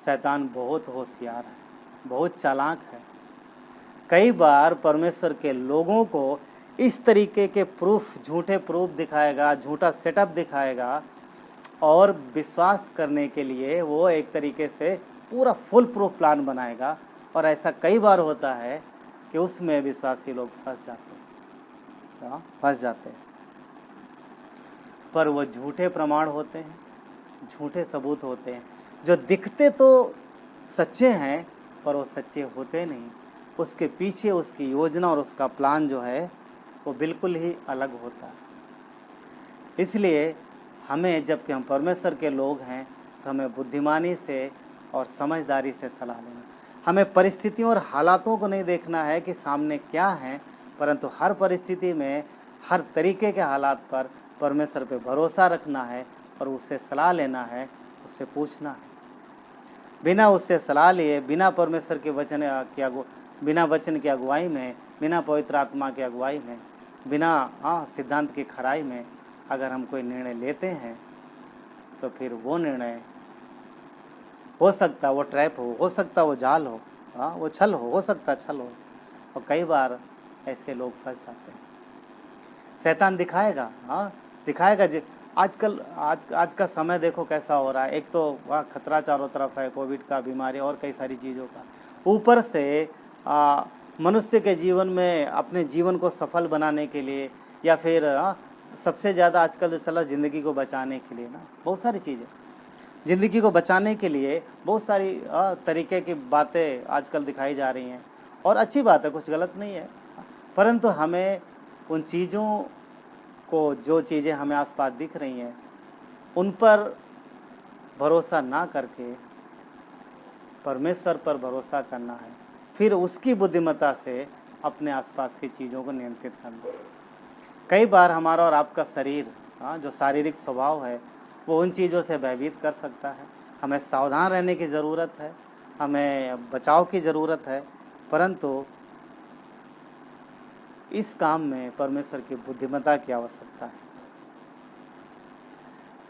शैतान बहुत होशियार है, बहुत चालाक है। कई बार परमेश्वर के लोगों को इस तरीके के प्रूफ, झूठे प्रूफ दिखाएगा, झूठा सेटअप दिखाएगा, और विश्वास करने के लिए वो एक तरीके से पूरा फुल प्रूफ प्लान बनाएगा। और ऐसा कई बार होता है कि उसमें विश्वासी लोग फंस जाते हैं। पर वो झूठे प्रमाण होते हैं, झूठे सबूत होते हैं, जो दिखते तो सच्चे हैं पर वो सच्चे होते नहीं। उसके पीछे उसकी योजना और उसका प्लान जो है वो बिल्कुल ही अलग होता है। इसलिए हमें, जबकि हम परमेश्वर के लोग हैं, तो हमें बुद्धिमानी से और समझदारी से सलाह लेना। हमें परिस्थितियों और हालातों को नहीं देखना है कि सामने क्या है, परंतु हर परिस्थिति में, हर तरीके के हालात पर परमेश्वर पे भरोसा रखना है और उससे सलाह लेना है, उससे पूछना है। बिना उससे सलाह लिए, बिना परमेश्वर के बिना वचन की अगुवाई में, बिना पवित्र आत्मा की अगुवाई में, बिना सिद्धांत की खराई में अगर हम कोई निर्णय लेते हैं, तो फिर वो निर्णय हो सकता वो ट्रैप हो सकता वो जाल हो, वो छल हो सकता छल हो। और कई बार ऐसे लोग फंस जाते हैं। शैतान दिखाएगा, दिखाएगा। आज का समय देखो कैसा हो रहा है। एक तो वह खतरा चारों तरफ है, कोविड का, बीमारी और कई सारी चीज़ों का। ऊपर से मनुष्य के जीवन में अपने जीवन को सफल बनाने के लिए, या फिर सबसे ज़्यादा आजकल जो चला, ज़िंदगी को बचाने के लिए ना, बहुत सारी चीज़ें, ज़िंदगी को बचाने के लिए बहुत सारी तरीके की बातें आजकल दिखाई जा रही हैं। और अच्छी बात है, कुछ गलत नहीं है, परंतु हमें उन चीज़ों को, जो चीज़ें हमें आसपास दिख रही हैं, उन पर भरोसा ना करके परमेश्वर पर भरोसा करना है। फिर उसकी बुद्धिमत्ता से अपने आसपास की चीज़ों को नियंत्रित करना। कई बार हमारा और आपका शरीर, जो शारीरिक स्वभाव है, वो उन चीज़ों से भयभीत कर सकता है। हमें सावधान रहने की ज़रूरत है, हमें बचाव की ज़रूरत है, परंतु इस काम में परमेश्वर की बुद्धिमत्ता की आवश्यकता है।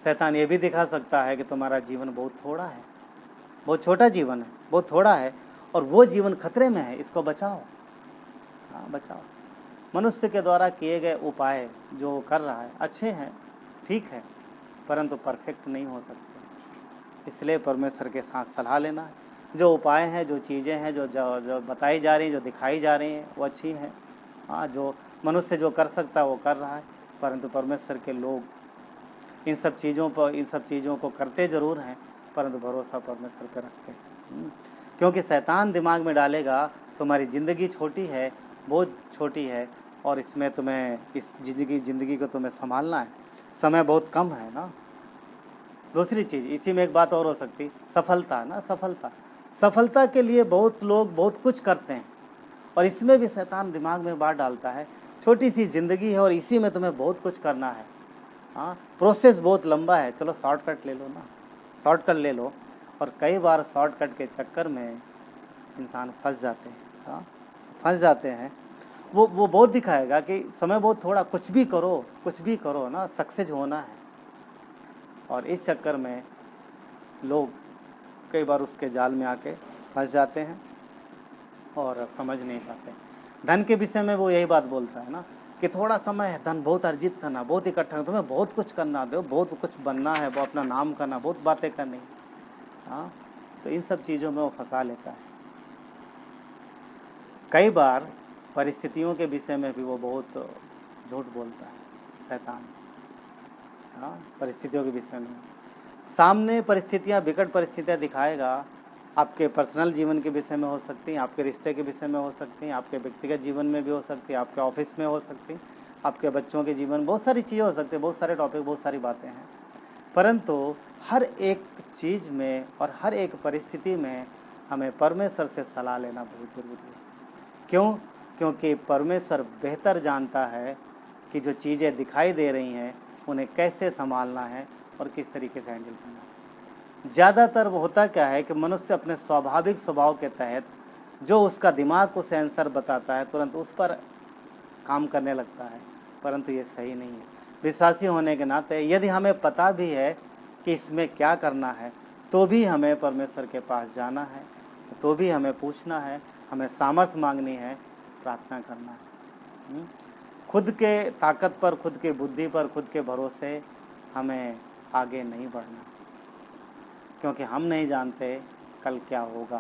शैतान ये भी दिखा सकता है कि तुम्हारा जीवन बहुत थोड़ा है, बहुत छोटा जीवन है, बहुत थोड़ा है, और वो जीवन खतरे में है, इसको बचाओ। बचाओ। मनुष्य के द्वारा किए गए उपाय जो कर रहा है अच्छे हैं, ठीक है, परंतु परफेक्ट नहीं हो सकते। इसलिए परमेश्वर के साथ सलाह लेना है, जो उपाय हैं, जो चीज़ें हैं, जो बताई जा रही हैं, जो दिखाई जा रही हैं, वो अच्छी हैं। हाँ, जो मनुष्य जो कर सकता है वो कर रहा है, परंतु परमेश्वर के लोग इन सब चीज़ों को करते ज़रूर हैं, परंतु भरोसा परमेश्वर पर रखते हैं। क्योंकि शैतान दिमाग में डालेगा तुम्हारी ज़िंदगी छोटी है, बहुत छोटी है, और इसमें तुम्हें इस ज़िंदगी को तुम्हें संभालना है, समय बहुत कम है ना। दूसरी चीज़ इसी में एक बात और हो सकती, सफलता ना, सफलता के लिए बहुत लोग बहुत कुछ करते हैं, और इसमें भी शैतान दिमाग में बात डालता है छोटी सी ज़िंदगी है और इसी में तुम्हें बहुत कुछ करना है। हाँ, प्रोसेस बहुत लंबा है, चलो शॉर्टकट ले लो ना, शॉर्टकट ले लो। और कई बार शॉर्टकट के चक्कर में इंसान फंस जाते हैं। हाँ, फंस जाते हैं। वो बहुत दिखाएगा कि समय बहुत थोड़ा, कुछ भी करो ना, सक्सेस होना है। और इस चक्कर में लोग कई बार उसके जाल में आके फंस जाते हैं और समझ नहीं पाते। धन के विषय में वो यही बात बोलता है ना कि थोड़ा समय है, धन बहुत अर्जित करना, बहुत इकट्ठा करना, तुम्हें बहुत कुछ करना, दो बहुत कुछ बनना है, वो अपना नाम करना, बहुत बातें करनी। हाँ, तो इन सब चीज़ों में वो फंसा लेता है। कई बार परिस्थितियों के विषय में भी वो बहुत झूठ बोलता है शैतान। हाँ, परिस्थितियों के विषय में सामने परिस्थितियाँ, विकट परिस्थितियाँ दिखाएगा। आपके पर्सनल जीवन के विषय में हो सकती हैं, आपके रिश्ते के विषय में हो सकती हैं, आपके व्यक्तिगत जीवन में भी हो सकती है, आपके ऑफिस में हो सकती, आपके बच्चों के जीवन, बहुत सारी चीज़ें हो सकती हैं, बहुत सारे टॉपिक, बहुत सारी बातें हैं। परंतु हर एक चीज़ में और हर एक परिस्थिति में हमें परमेश्वर से सलाह लेना बहुत ज़रूरी है। क्यों? क्योंकि परमेश्वर बेहतर जानता है कि जो चीज़ें दिखाई दे रही हैं उन्हें कैसे संभालना है और किस तरीके से हैंडल करना है। ज़्यादातर वो होता क्या है कि मनुष्य अपने स्वाभाविक स्वभाव के तहत जो उसका दिमाग उसे आंसर बताता है तुरंत उस पर काम करने लगता है, परंतु ये सही नहीं है। विश्वासी होने के नाते यदि हमें पता भी है कि इसमें क्या करना है, तो भी हमें परमेश्वर के पास जाना है, तो भी हमें पूछना है, हमें सामर्थ्य मांगनी है, प्रार्थना करना है। खुद के ताकत पर, खुद के बुद्धि पर, खुद के भरोसे हमें आगे नहीं बढ़ना, क्योंकि हम नहीं जानते कल क्या होगा,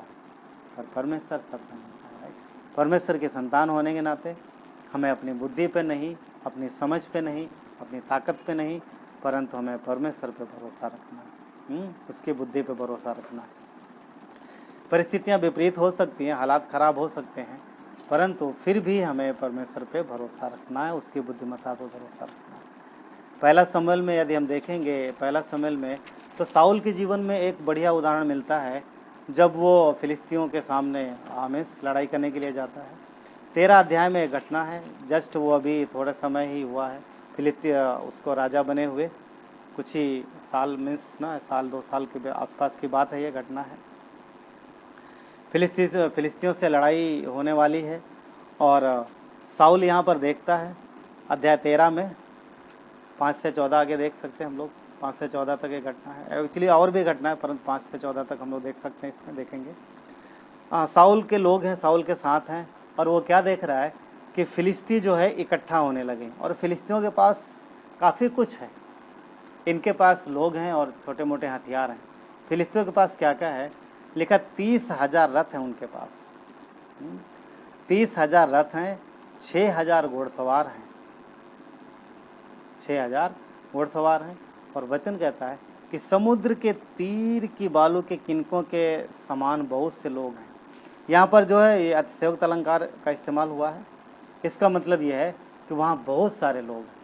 पर परमेश्वर सब जानता है। परमेश्वर के संतान होने के नाते हमें अपनी बुद्धि पे नहीं, अपनी समझ पे नहीं, अपनी ताकत पे नहीं, परंतु हमें परमेश्वर पे भरोसा रखना है। उसकी बुद्धि पे भरोसा रखना है। परिस्थितियाँ विपरीत हो सकती हैं, हालात खराब हो सकते हैं, परंतु फिर भी हमें परमेश्वर पे भरोसा रखना है, उसकी बुद्धिमत्ता पे भरोसा रखना है। पहला शमूएल में यदि हम देखेंगे, पहला शमूएल में तो साउल के जीवन में एक बढ़िया उदाहरण मिलता है जब वो फिलिस्तियों के सामने आमेस लड़ाई करने के लिए जाता है। 13 अध्याय में एक घटना है, जस्ट वो अभी थोड़ा समय ही हुआ है फिलिस्तीन उसको राजा बने हुए, कुछ ही साल मीन्स ना, साल 2 साल के आसपास की बात है, ये घटना है। फिलिस्तियों से लड़ाई होने वाली है और साउल यहाँ पर देखता है, अध्याय 13 में 5 से 14 आगे देख सकते हैं हम लोग, 5 से 14 तक एक घटना है। एक्चुअली और भी घटना है, परंतु 5 से 14 तक हम लोग देख सकते हैं, इसमें देखेंगे। साउल के लोग हैं, साउल के साथ हैं, और वो क्या देख रहा है कि फिलिस्ती जो है इकट्ठा होने लगे, और फिलिस्तियों के पास काफ़ी कुछ है, इनके पास लोग हैं और छोटे मोटे हथियार हैं। फिलिस्तियों के पास क्या क्या है लिखा, 30,000 रथ हैं उनके पास, 30,000 रथ हैं, 6,000 घोड़सवार हैं, 6,000 घोड़सवार हैं। और वचन कहता है कि समुद्र के तीर की बालू के किनकों के समान बहुत से लोग हैं। यहाँ पर जो है ये अतिशयोक्त अलंकार का इस्तेमाल हुआ है। इसका मतलब यह है कि वहाँ बहुत सारे लोग हैं,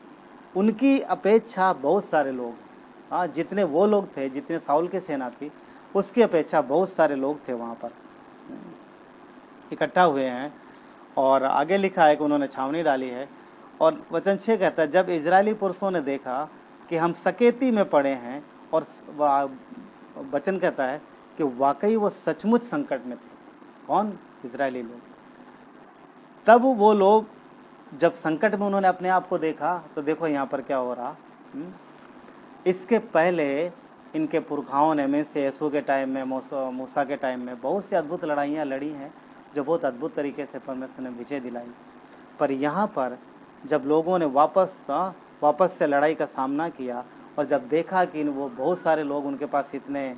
उनकी अपेक्षा बहुत सारे लोग। हाँ, जितने वो लोग थे, जितने साउल की सेना थी, उसकी अपेक्षा बहुत सारे लोग थे वहाँ पर इकट्ठा हुए हैं। और आगे लिखा है कि उन्होंने छावनी डाली है। और वचन 6 कहता है, जब इजरायली पुरुषों ने देखा कि हम सकेती में पड़े हैं, और वचन कहता है कि वाकई वो सचमुच संकट में थे। कौन? इजरायली लोग। तब वो लोग जब संकट में उन्होंने अपने आप को देखा, तो देखो यहाँ पर क्या हो रहा। इसके पहले इनके पुरखाओं ने, में से यीशु के टाइम में, मूसा के टाइम में बहुत सी अद्भुत लड़ाइयाँ लड़ी हैं, जो बहुत अद्भुत तरीके से परमेश्वर ने विजय दिलाई। पर यहाँ पर जब लोगों ने वापस से लड़ाई का सामना किया, और जब देखा कि वो बहुत सारे लोग उनके पास इतने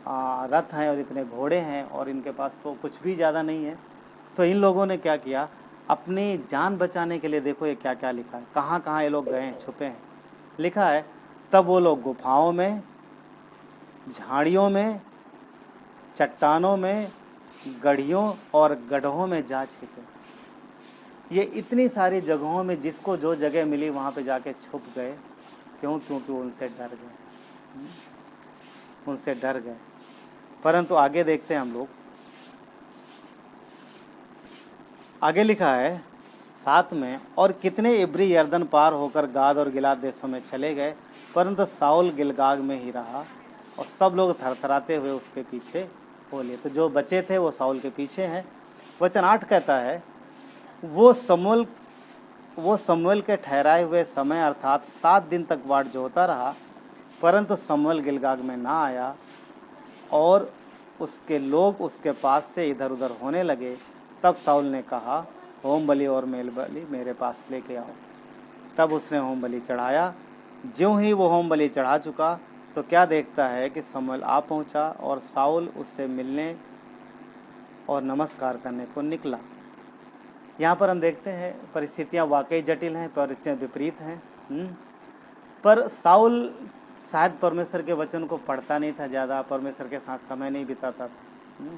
रथ हैं और इतने घोड़े हैं और इनके पास तो कुछ भी ज़्यादा नहीं है। तो इन लोगों ने क्या किया, अपनी जान बचाने के लिए, देखो ये क्या क्या लिखा है, कहाँ कहाँ ये लोग गए हैं, छुपे हैं। लिखा है, तब वो लोग गुफाओं में, झाड़ियों में, चट्टानों में, गढ़ियों और गड्ढों में जा छिपे। ये इतनी सारी जगहों में जिसको जो जगह मिली वहाँ पे जाके छुप गए। क्यों? क्योंकि उनसे डर गए, उनसे डर गए। परंतु आगे देखते हैं हम लोग, आगे लिखा है 7 में, और कितने इब्री यर्दन पार होकर गाद और गिलाद देशों में चले गए, परंतु साउल गिलगाग में ही रहा और सब लोग थरथराते हुए उसके पीछे हो लिए। तो जो बचे थे वो साउल के पीछे हैं। वचन 8 कहता है, वो शमूएल के ठहराए हुए समय अर्थात 7 दिन तक वाट जोहता रहा, परंतु शमूएल गिलगाग में ना आया और उसके लोग उसके पास से इधर उधर होने लगे। तब साउल ने कहा, होम बलि और मेल बलि मेरे पास लेके आओ। तब उसने होम बलि चढ़ाया। ज्यों ही वो होम बलि चढ़ा चुका तो क्या देखता है कि शमूएल आ पहुंचा और साउल उससे मिलने और नमस्कार करने को निकला। यहाँ पर हम देखते हैं परिस्थितियाँ वाकई जटिल हैं, परिस्थितियाँ विपरीत हैं। पर साउल शायद परमेश्वर के वचन को पढ़ता नहीं था ज़्यादा, परमेश्वर के साथ समय नहीं बिताता था।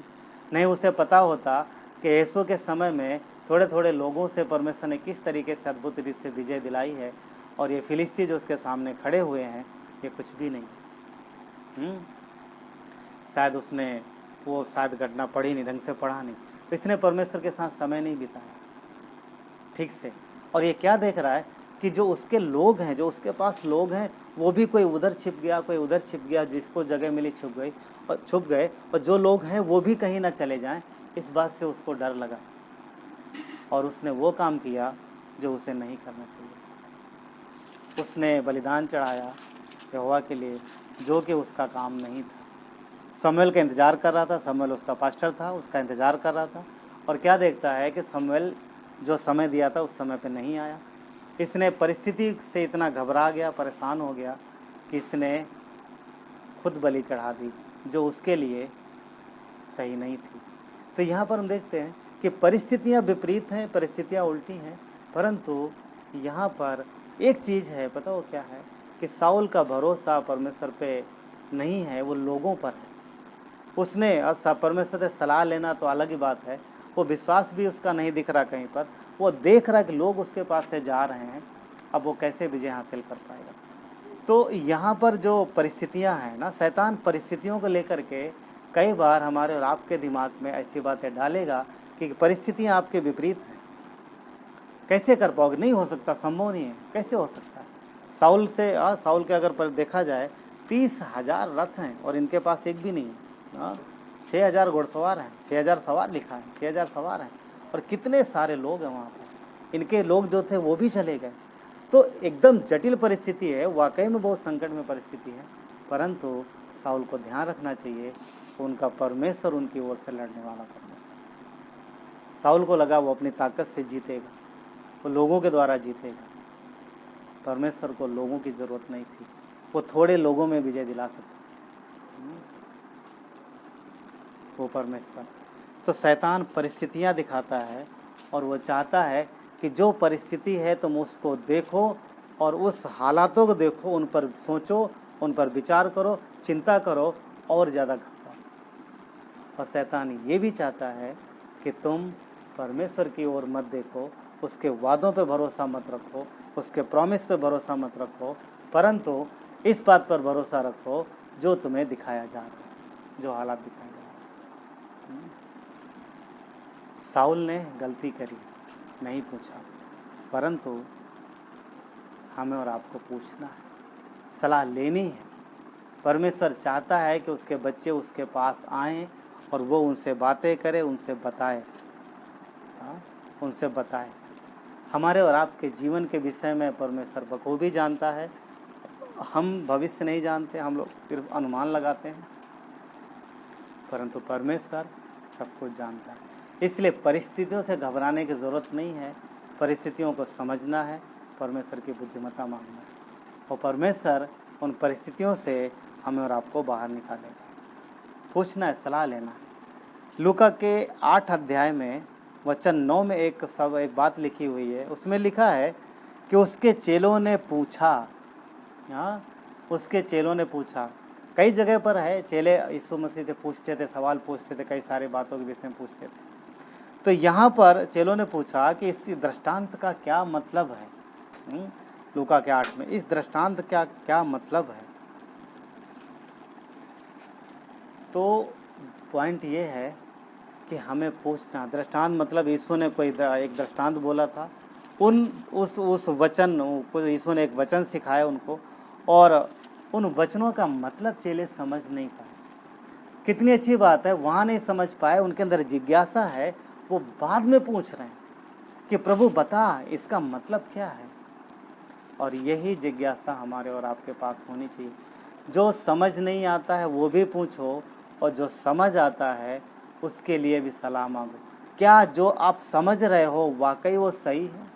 नहीं उसे पता होता कि यीशु के समय में थोड़े थोड़े लोगों से परमेश्वर ने किस तरीके से अद्भुत रीति से विजय दिलाई है, और ये फिलिस्ती जो उसके सामने खड़े हुए हैं ये कुछ भी नहीं। शायद उसने वो शायद घटना पढ़ी नहीं, ढंग से पढ़ा नहीं, तो इसने परमेश्वर के साथ समय नहीं बिताया ठीक से। और ये क्या देख रहा है कि जो उसके लोग हैं, जो उसके पास लोग हैं, वो भी कोई उधर छिप गया, कोई उधर छिप गया, जिसको जगह मिली छुप गए, और जो लोग हैं वो भी कहीं ना चले जाएं, इस बात से उसको डर लगा और उसने वो काम किया जो उसे नहीं करना चाहिए। उसने बलिदान चढ़ाया यहोवा के लिए, जो कि उसका काम नहीं था। शमूएल का इंतज़ार कर रहा था, शमूएल उसका पास्टर था, उसका इंतज़ार कर रहा था, और क्या देखता है कि शमूएल जो समय दिया था उस समय पे नहीं आया। इसने परिस्थिति से इतना घबरा गया, परेशान हो गया कि इसने खुद बलि चढ़ा दी जो उसके लिए सही नहीं थी। तो यहाँ पर हम देखते हैं कि परिस्थितियाँ विपरीत हैं, परिस्थितियाँ उल्टी हैं, परंतु यहाँ पर एक चीज़ है, पता हो क्या है, कि साउल का भरोसा परमेश्वर पे नहीं है, वो लोगों पर है। उसने परमेश्वर से सलाह लेना तो अलग ही बात है, वो विश्वास भी उसका नहीं दिख रहा कहीं पर, वो देख रहा कि लोग उसके पास से जा रहे हैं, अब वो कैसे विजय हासिल कर पाएगा। तो यहाँ पर जो परिस्थितियाँ हैं ना, शैतान परिस्थितियों को लेकर के कई बार हमारे और आपके दिमाग में ऐसी बातें डालेगा कि परिस्थितियाँ आपके विपरीत हैं, कैसे कर पाओगे, नहीं हो सकता, संभव नहीं है, कैसे हो सकता है। साउल के अगर देखा जाए 30,000 रथ हैं और इनके पास एक भी नहीं है। 6,000 घुड़सवार हैं, 6,000 सवार लिखा है, 6,000 सवार हैं, और कितने सारे लोग हैं वहाँ पर। इनके लोग जो थे वो भी चले गए। तो एकदम जटिल परिस्थिति है, वाकई में बहुत संकट में परिस्थिति है, परंतु साउल को ध्यान रखना चाहिए, उनका परमेश्वर उनकी ओर से लड़ने वाला परमेश्वर। साउल को लगा वो अपनी ताकत से जीतेगा, वो लोगों के द्वारा जीतेगा। परमेश्वर को लोगों की ज़रूरत नहीं थी, वो थोड़े लोगों में विजय दिला सकता वो परमेश्वर। तो शैतान परिस्थितियाँ दिखाता है और वो चाहता है कि जो परिस्थिति है तुम उसको देखो और उस हालातों को देखो, उन पर सोचो, उन पर विचार करो, चिंता करो और ज़्यादा घबराओ। और शैतान ये भी चाहता है कि तुम परमेश्वर की ओर मत देखो, उसके वादों पे भरोसा मत रखो, उसके प्रॉमिस पे भरोसा मत रखो, परंतु इस बात पर भरोसा रखो जो तुम्हें दिखाया जा रहा है, जो हालात दिखाए जा रहे हैं। साउल ने गलती करी, नहीं पूछा, परंतु हमें और आपको पूछना है, सलाह लेनी है। परमेश्वर चाहता है कि उसके बच्चे उसके पास आएं और वो उनसे बातें करे, उनसे बताए, उनसे बताए। हमारे और आपके जीवन के विषय में परमेश्वर बखूबी जानता है। हम भविष्य नहीं जानते, हम लोग सिर्फ अनुमान लगाते हैं, परंतु परमेश्वर सब कुछ जानता है। इसलिए परिस्थितियों से घबराने की ज़रूरत नहीं है, परिस्थितियों को समझना है, परमेश्वर की बुद्धिमत्ता मांगना है, और परमेश्वर उन परिस्थितियों से हमें और आपको बाहर निकालेगा। पूछना है, सलाह लेना है। लूका के 8 अध्याय में वचन 9 में एक बात लिखी हुई है। उसमें लिखा है कि उसके चेलों ने पूछा। हाँ, उसके चेलों ने पूछा। कई जगह पर है चेले यीशु मसीह से पूछते थे, सवाल पूछते थे, कई सारी बातों के विषय में पूछते थे। तो यहाँ पर चेलों ने पूछा कि इस दृष्टांत का क्या मतलब है। लूका के 8 में इस दृष्टांत का क्या मतलब है। तो पॉइंट ये है कि हमें पूछना। दृष्टांत मतलब यीशु ने कोई एक दृष्टांत बोला था, उस वचन को यीशु ने एक वचन सिखाया उनको, और उन वचनों का मतलब चेले समझ नहीं पाए। कितनी अच्छी बात है, वहाँ नहीं समझ पाए, उनके अंदर जिज्ञासा है, वो बाद में पूछ रहे हैं कि प्रभु बता इसका मतलब क्या है। और यही जिज्ञासा हमारे और आपके पास होनी चाहिए। जो समझ नहीं आता है वो भी पूछो, और जो समझ आता है उसके लिए भी सलाह मांगो। क्या जो आप समझ रहे हो वाकई वो सही है?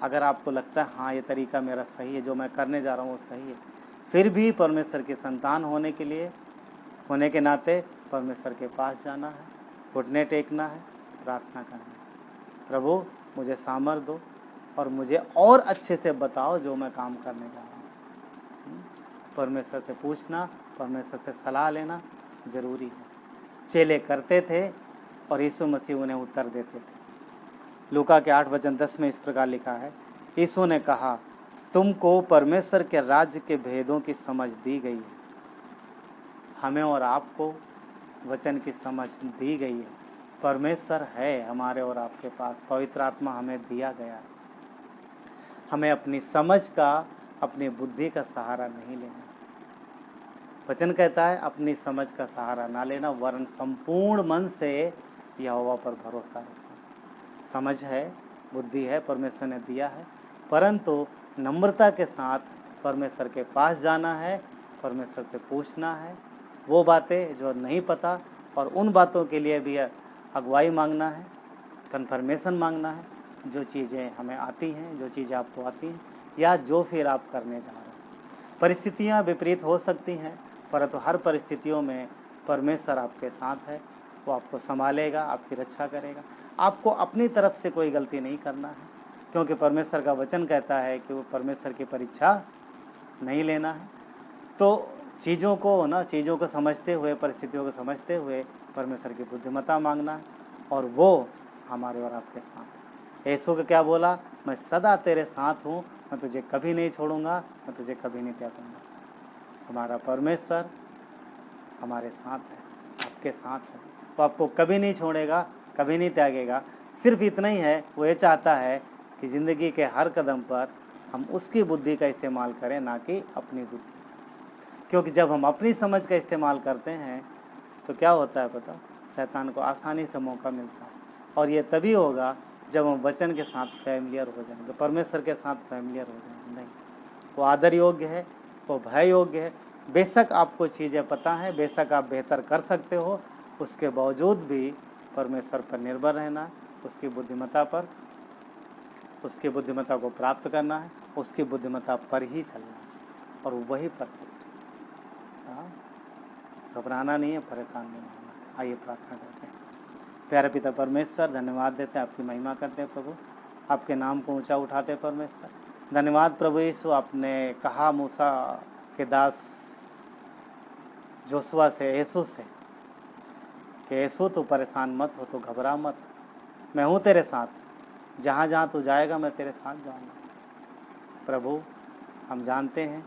अगर आपको लगता है हाँ ये तरीका मेरा सही है, जो मैं करने जा रहा हूँ वो सही है, फिर भी परमेश्वर के संतान होने के नाते परमेश्वर के पास जाना है, घुटने टेकना है, प्रार्थना करना है। प्रभु मुझे सामर्थ दो और मुझे और अच्छे से बताओ जो मैं काम करने जा रहा हूँ। परमेश्वर से पूछना, परमेश्वर से सलाह लेना ज़रूरी है। चेले करते थे और यीशु मसीह उन्हें उत्तर देते थे। लूका के 8:10 में इस प्रकार लिखा है, यीशु ने कहा, तुमको परमेश्वर के राज्य के भेदों की समझ दी गई है। हमें और आपको वचन की समझ दी गई है। परमेश्वर है हमारे और आपके पास, पवित्र आत्मा हमें दिया गया है। हमें अपनी समझ का, अपनी बुद्धि का सहारा नहीं लेना। वचन कहता है अपनी समझ का सहारा ना लेना, वरन संपूर्ण मन से यहोवा पर भरोसा रखना। समझ है, बुद्धि है, परमेश्वर ने दिया है, परंतु नम्रता के साथ परमेश्वर के पास जाना है, परमेश्वर से पूछना है वो बातें जो नहीं पता, और उन बातों के लिए भी अगुवाई मांगना है, कन्फर्मेशन मांगना है। जो चीज़ें हमें आती हैं, जो चीज़ें आपको आती हैं, या जो फिर आप करने जा रहे हैं। परिस्थितियाँ विपरीत हो सकती हैं, परंतु हर परिस्थितियों में परमेश्वर आपके साथ है। वो आपको संभालेगा, आपकी रक्षा करेगा। आपको अपनी तरफ से कोई गलती नहीं करना है, क्योंकि परमेश्वर का वचन कहता है कि वो परमेश्वर की परीक्षा नहीं लेना है। तो चीज़ों को समझते हुए, परिस्थितियों को समझते हुए परमेश्वर की बुद्धिमत्ता मांगना है, और वो हमारे और आपके साथ है। यीशु को क्या बोला, मैं सदा तेरे साथ हूँ, मैं तुझे कभी नहीं छोड़ूंगा, मैं तुझे कभी नहीं त्यागूंगा। हमारा परमेश्वर हमारे साथ है, आपके साथ है। वो आपको कभी नहीं छोड़ेगा, कभी नहीं त्यागेगा। सिर्फ इतना ही है, वो ये चाहता है कि ज़िंदगी के हर कदम पर हम उसकी बुद्धि का इस्तेमाल करें, ना कि अपनी बुद्धि। क्योंकि जब हम अपनी समझ का इस्तेमाल करते हैं तो क्या होता है पता, शैतान को आसानी से मौका मिलता है। और ये तभी होगा जब हम वचन के साथ फैमिलियर हो जाएंगे, परमेश्वर के साथ फैमिलियर हो जाएंगे। नहीं, वो आदर योग्य है, वो भय योग्य है। बेशक आपको चीज़ें पता हैं, बेशक आप बेहतर कर सकते हो, उसके बावजूद भी परमेश्वर पर निर्भर रहना, उसकी बुद्धिमत्ता पर, उसकी बुद्धिमत्ता को प्राप्त करना है, उसकी बुद्धिमत्ता पर ही चलना है, और वही परफेक्ट। घबराना नहीं है, परेशान नहीं होना। आइए प्रार्थना करते हैं। प्यारे पिता परमेश्वर, धन्यवाद देते हैं, आपकी महिमा करते हैं प्रभु, आपके नाम को ऊंचा उठाते हैं परमेश्वर। धन्यवाद प्रभु यीशु, आपने कहा मूसा के दास जोशुआ से, यीशु से, कि यीशु तू परेशान मत हो, तो घबरा मत, मैं हूँ तेरे साथ, जहाँ जहाँ तू जाएगा मैं तेरे साथ जाऊँगा। प्रभु हम जानते हैं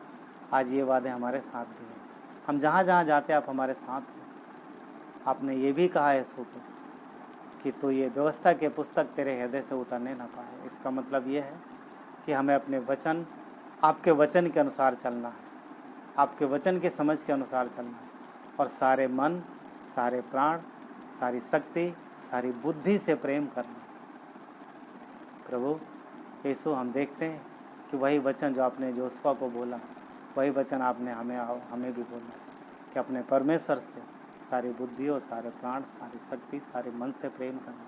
आज ये वादे हमारे साथ भी हैं, हम जहाँ जहाँ जाते आप हमारे साथ हो। आपने ये भी कहा यीशु को कि तो ये व्यवस्था के पुस्तक तेरे हृदय से उतरने ना पाए। इसका मतलब ये है कि हमें अपने वचन, आपके वचन के अनुसार चलना है, आपके वचन के समझ के अनुसार चलना है, और सारे मन, सारे प्राण, सारी शक्ति, सारी बुद्धि से प्रेम करना। प्रभु यीशु हम देखते हैं कि वही वचन जो आपने जोशुआ को बोला, वही वचन आपने हमें भी बोला कि अपने परमेश्वर से सारी बुद्धि और सारे प्राण, सारी शक्ति, सारे मन से प्रेम करना।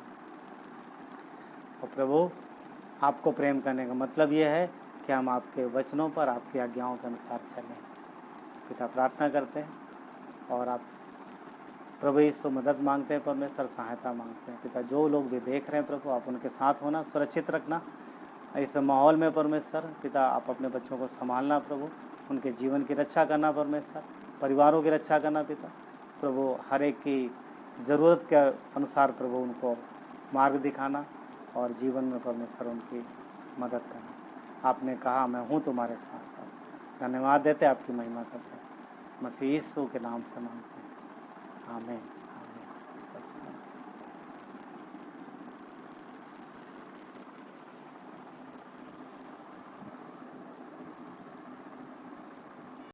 और प्रभु आपको प्रेम करने का मतलब ये है कि हम आपके वचनों पर, आपकी आज्ञाओं के अनुसार चलें। पिता प्रार्थना करते हैं और आप प्रभु यीशु मदद मांगते हैं परमेश्वर, सहायता मांगते हैं पिता। जो लोग भी देख रहे हैं प्रभु, आप उनके साथ होना, सुरक्षित रखना इस माहौल में परमेश्वर पिता। आप अपने बच्चों को संभालना प्रभु, उनके जीवन की रक्षा करना परमेश्वर, परिवारों की रक्षा करना पिता। प्रभु हर एक की ज़रूरत के अनुसार प्रभु उनको मार्ग दिखाना और जीवन में परमेश्वर उनकी मदद करना। आपने कहा मैं हूँ तुम्हारे साथ साथ। धन्यवाद देते, आपकी महिमा करते हैं, मसीह यीशु के नाम से मांगते हैं, आमीन।